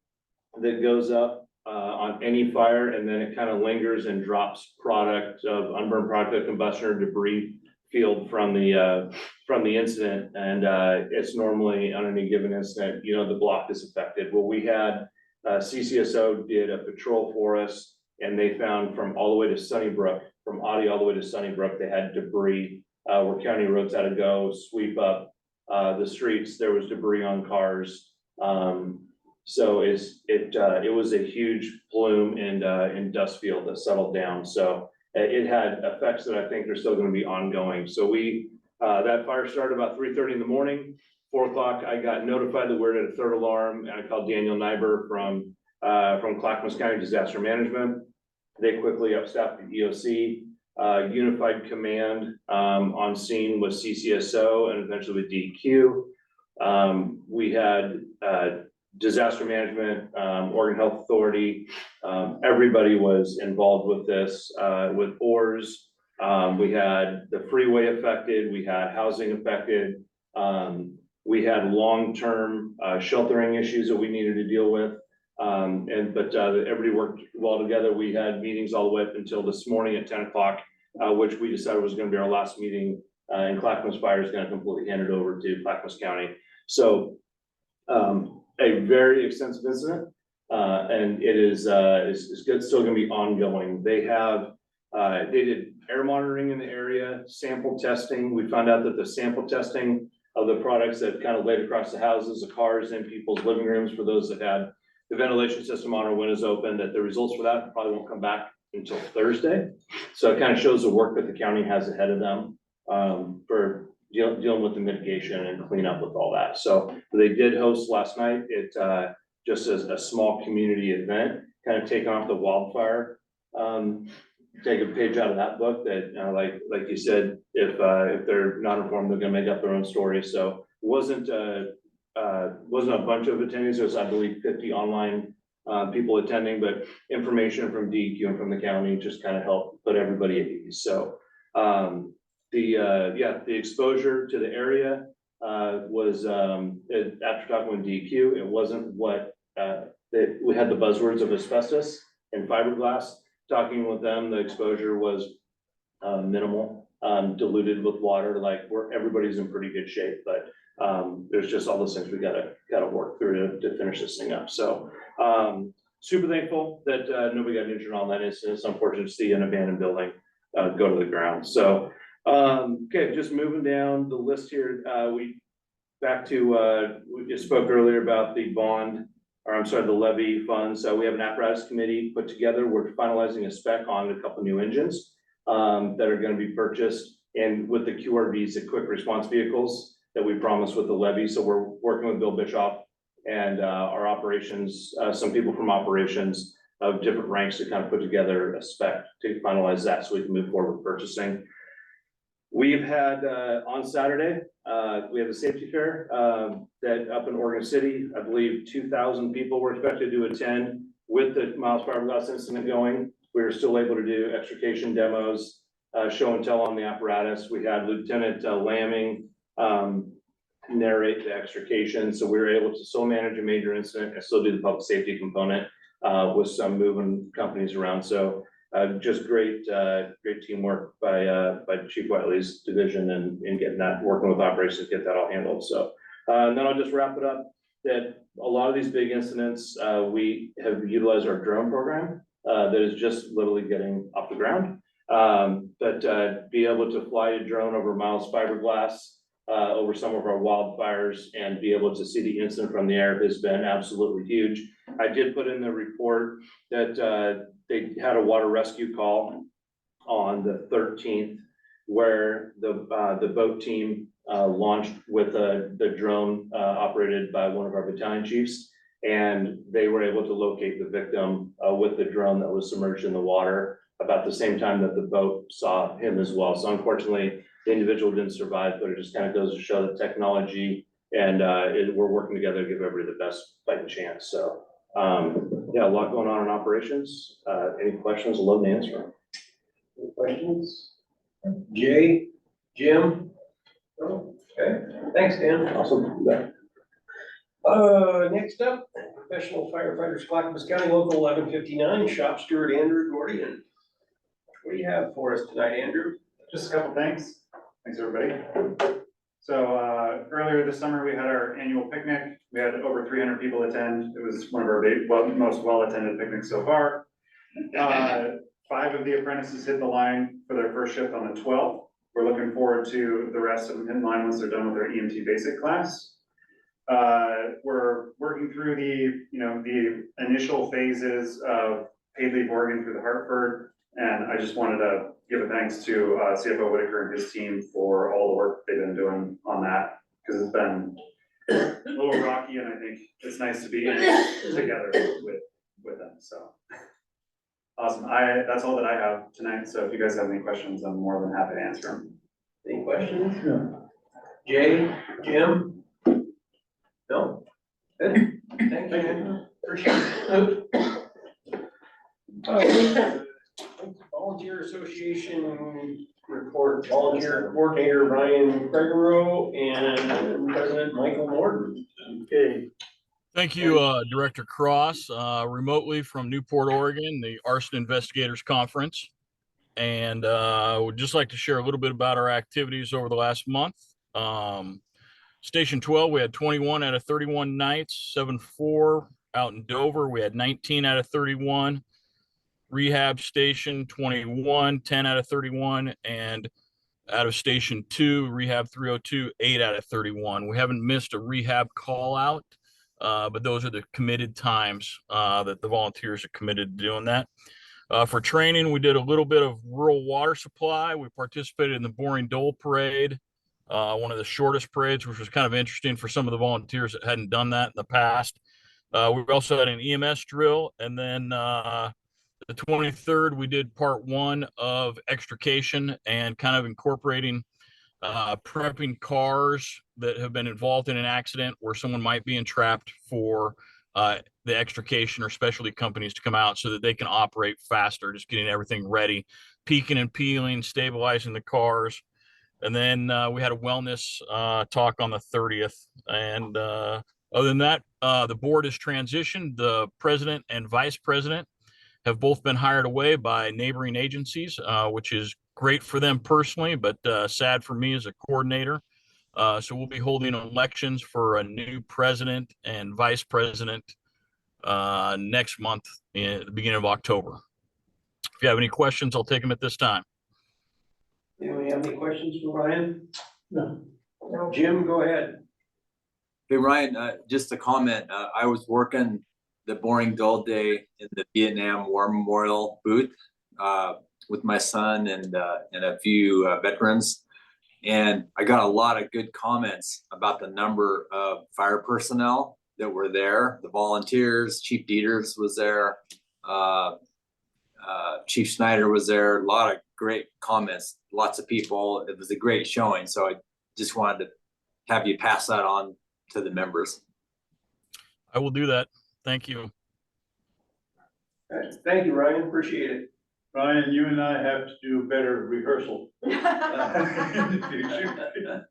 that goes up on any fire, and then it kind of lingers and drops product of unburned product of combustion or debris field from the incident, and it's normally on any given incident, the block is affected. Well, we had CCSO did a patrol for us, and they found from all the way to Sunnybrook, from Audie all the way to Sunnybrook, they had debris where county roads had to go sweep up the streets. There was debris on cars. So it was a huge plume and dust field that settled down. So it had effects that I think are still going to be ongoing. So that fire started about 3:30 in the morning. 4 o'clock, I got notified that we're at a 3rd alarm, and I called Daniel Nyber from Clackamas County Disaster Management. They quickly upstaffed the EOC, unified command on scene with CCSO and eventually with DEQ. We had disaster management, Oregon Health Authority. Everybody was involved with this, with ORS. We had the freeway affected, we had housing affected. We had long-term sheltering issues that we needed to deal with. But everybody worked well together. We had meetings all the way up until this morning at 10 o'clock, which we decided was going to be our last meeting. And Clackamas Fire is going to completely hand it over to Clackamas County. So a very extensive incident, and it is still going to be ongoing. They did air monitoring in the area, sample testing. We found out that the sample testing of the products that kind of laid across the houses, the cars, and people's living rooms, for those that had the ventilation system on or windows open, that the results for that probably won't come back until Thursday. So it kind of shows the work that the county has ahead of them for dealing with the mitigation and cleanup with all that. So they did host last night. It, just as a small community event, kind of taking off the wildfire. Take a page out of that book that, like you said, if they're not informed, they're gonna make up their own story. So it wasn't a bunch of attendees. There's, I believe, 50 online people attending, but information from DEQ and from the county just kind of helped put everybody at ease. So the exposure to the area was after talking with DEQ, it wasn't what we had the buzzwords of asbestos and fiberglass. Talking with them, the exposure was minimal, diluted with water, like everybody's in pretty good shape, but there's just all those things we gotta work through to finish this thing up. So super thankful that nobody got injured on that incident. It's unfortunate to see an abandoned building go to the ground. So okay, just moving down the list here, we just spoke earlier about the bond, or I'm sorry, the levy funds. So we have an apparatus committee put together. We're finalizing a spec on a couple new engines that are going to be purchased, and with the QRVs, the quick response vehicles that we promised with the levy. So we're working with Bill Bischoff and our operations, some people from operations of different ranks to kind of put together a spec to finalize that so we can move forward with purchasing. We've had on Saturday, we have a safety fair that up in Oregon City. I believe 2,000 people were expected to attend. With the miles fiberglass incident going, we were still able to do extrication demos, show and tell on the apparatus. We had Lieutenant Lamming narrate the extrication, so we were able to still manage a major incident and still do the public safety component with some moving companies around. So just great teamwork by Chief Whiteley's division and getting that, working with operations to get that all handled. So and then I'll just wrap it up that a lot of these big incidents, we have utilized our drone program that is just literally getting off the ground. But be able to fly a drone over miles fiberglass over some of our wildfires and be able to see the incident from the air has been absolutely huge. I did put in the report that they had a water rescue call on the 13th where the boat team launched with the drone operated by one of our battalion chiefs, and they were able to locate the victim with the drone that was submerged in the water about the same time that the boat saw him as well. So unfortunately, the individual didn't survive, but it just kind of goes to show that technology and we're working together to give everybody the best fighting chance. So yeah, a lot going on in operations. Any questions? I'd love to answer them.
Any questions? Jay, Jim? No? Okay, thanks, Dan.
Awesome.
Next up, professional firefighters, Clackamas County Local 1159, shop steward Andrew Gordian. What do you have for us tonight, Andrew?
Just a couple things. Thanks, everybody. So earlier this summer, we had our annual picnic. We had over 300 people attend. It was one of our most well-attended picnics so far. 5 of the apprentices hit the line for their first shift on the 12th. We're looking forward to the rest of them hitting the line once they're done with their EMT basic class. We're working through the initial phases of paid leave Oregon through the Hartford. And I just wanted to give a thanks to CFO Whitaker and his team for all the work they've been doing on that, because it's been a little rocky, and I think it's nice to be in it together with them. So awesome. That's all that I have tonight. So if you guys have any questions, I'm more than happy to answer them.
Any questions? No. Jay, Jim? No? Good. Thank you, Andrew. Appreciate it. Volunteer Association report, volunteer coordinator Ryan Gregorio and President Michael Morton. Okay.
Thank you, Director Cross, remotely from Newport, Oregon, the Arson Investigators Conference. And would just like to share a little bit about our activities over the last month. Station 12, we had 21 out of 31 nights, 7-4 out in Dover. We had 19 out of 31. Rehab Station 21, 10 out of 31, and out of Station 2, Rehab 302, 8 out of 31. We haven't missed a rehab call out, but those are the committed times that the volunteers are committed to doing that. For training, we did a little bit of rural water supply. We participated in the Boring Dole Parade. one of the shortest parades, which was kind of interesting for some of the volunteers that hadn't done that in the past. We also had an EMS drill, and then the 23rd, we did part 1 of extrication and kind of incorporating prepping cars that have been involved in an accident where someone might be entrapped for the extrication or specialty companies to come out so that they can operate faster, just getting everything ready, peeking and peeling, stabilizing the cars. And then we had a wellness talk on the 30th. And other than that, the board has transitioned. The president and vice president have both been hired away by neighboring agencies, which is great for them personally, but sad for me as a coordinator. So we'll be holding elections for a new president and vice president next month in the beginning of October. If you have any questions, I'll take them at this time.
Anybody have any questions for Ryan?
No.
Jim, go ahead.
Hey, Ryan, just a comment. I was working the boring dull day in the Vietnam War Memorial booth with my son and a few veterans. And I got a lot of good comments about the number of fire personnel that were there, the volunteers. Chief Dieters was there. Chief Snyder was there. A lot of great comments, lots of people. It was a great showing. So I just wanted to have you pass that on to the members.
I will do that. Thank you.
Thank you, Ryan. Appreciate it.
Ryan, you and I have to do a better rehearsal in the future.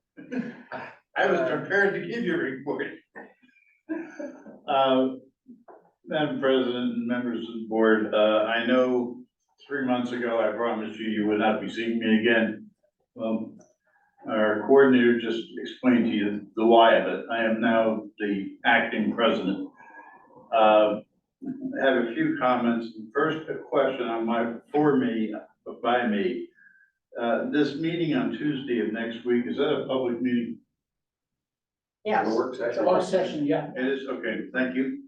I was prepared to give you a report. Madam President and members of the board, I know 3 months ago I promised you would not be seeing me again. Well, our coordinator just explained to you the why of it. I am now the acting president. I have a few comments. First, a question on by me. This meeting on Tuesday of next week, is that a public meeting?
Yes.
Work
It's a work session, yeah.
It is, okay, thank you.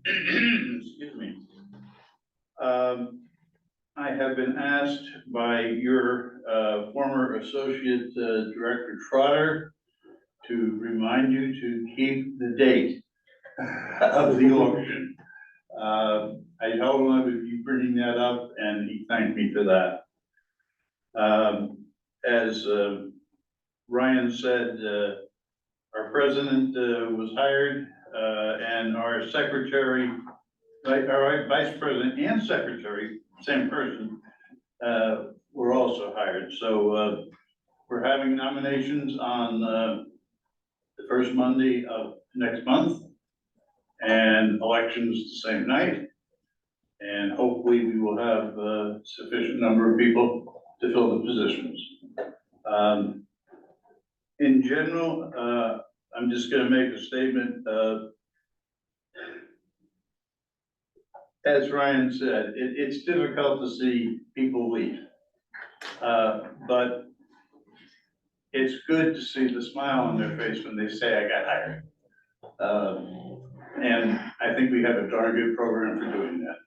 Excuse me. I have been asked by your former associate director Trotter to remind you to keep the date of the auction. I told him I would be bringing that up, and he thanked me for that. As Ryan said, our president was hired, and our secretary, our vice president and secretary, same person, were also hired. So we're having nominations on the first Monday of next month, and elections the same night. And hopefully we will have a sufficient number of people to fill the positions. In general, I'm just gonna make a statement. As Ryan said, it's difficult to see people leave. But it's good to see the smile on their face when they say, I got hired. And I think we have a darn good program for doing that.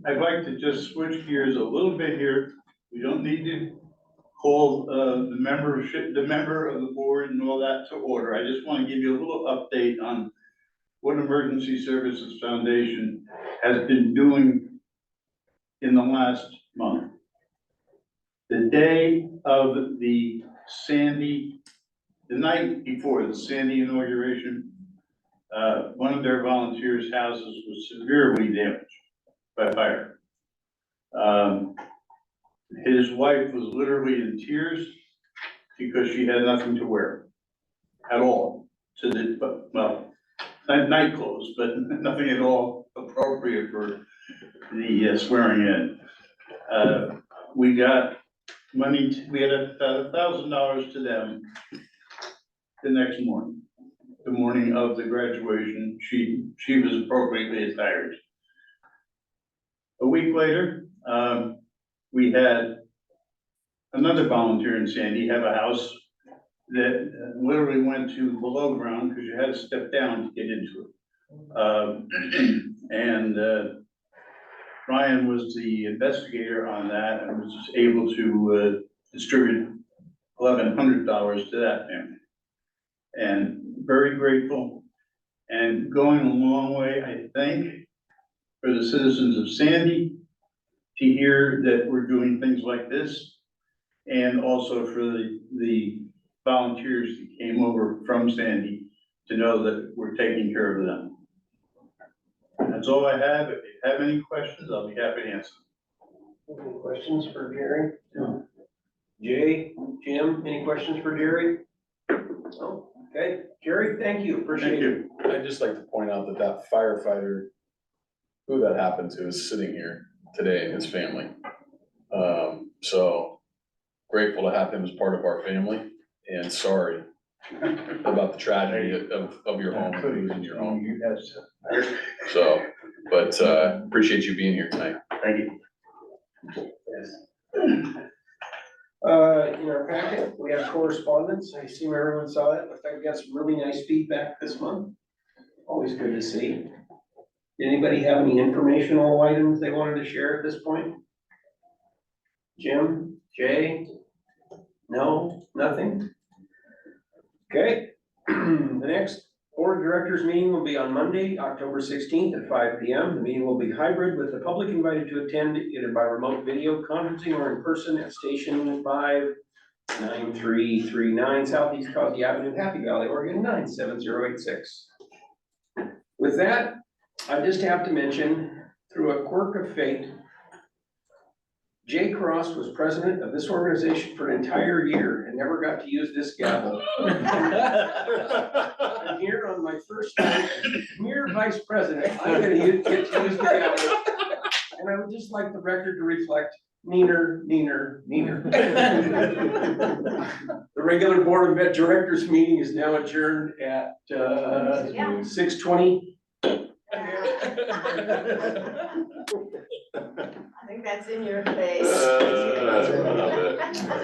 I'd like to just switch gears a little bit here. We don't need to call the member of the board and all that to order. I just want to give you a little update on what Emergency Services Foundation has been doing in the last month. The day of the night before the Sandy inauguration, one of their volunteers' houses was severely damaged by fire. His wife was literally in tears because she had nothing to wear at all well, not night clothes, but nothing at all appropriate for the swearing in. We got money, we had $1,000 to them the next morning, the morning of the graduation. She was appropriately attired. A week later, we had another volunteer in Sandy have a house that literally went to below ground because you had to step down to get into it. And Ryan was the investigator on that and was able to distribute $1,100 to that family. And very grateful and going a long way, I think, for the citizens of Sandy to hear that we're doing things like this. And also for the volunteers that came over from Sandy to know that we're taking care of them. That's all I have. If you have any questions, I'll be happy to answer.
Any questions for Jerry? No. Jay, Jim, any questions for Jerry? No? Okay, Jerry, thank you, appreciate
Thank
it.
you.
I'd just like to point out that that firefighter, who that happened to, is sitting here today and his family. So grateful to have him as part of our family and sorry about the tragedy of your home, losing your home. So, but appreciate you being here tonight.
Thank you.
In our packet, we have correspondence. I assume everyone saw it. Looks like we got some really nice feedback this month. Always good to see. Did anybody have any informational items they wanted to share at this point? Jim, Jay? No, nothing? Okay, the next board of directors meeting will be on Monday, October 16th at 5 p.m. The meeting will be hybrid with the public invited to attend either by remote video conferencing or in person at Station 59339 Southeast Causey Avenue, Happy Valley, Oregon 97086. With that, I just have to mention, through a quirk of fate, Jay Cross was president of this organization for an entire year and never got to use this gavel. And here on my first night as mere vice president, I'm gonna get to use the gavel. And I would just like the record to reflect neener. The regular board of directors meeting is now adjourned at 6:20.
I think that's in your face.
I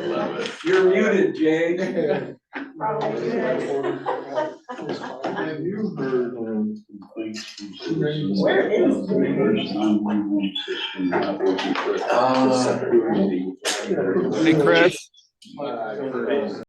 love it.
You're muted, Jay.
Probably should.
Have you heard of complaints from citizens?
Where is
about the reverse 911 system not working correctly?
Hey, Chris.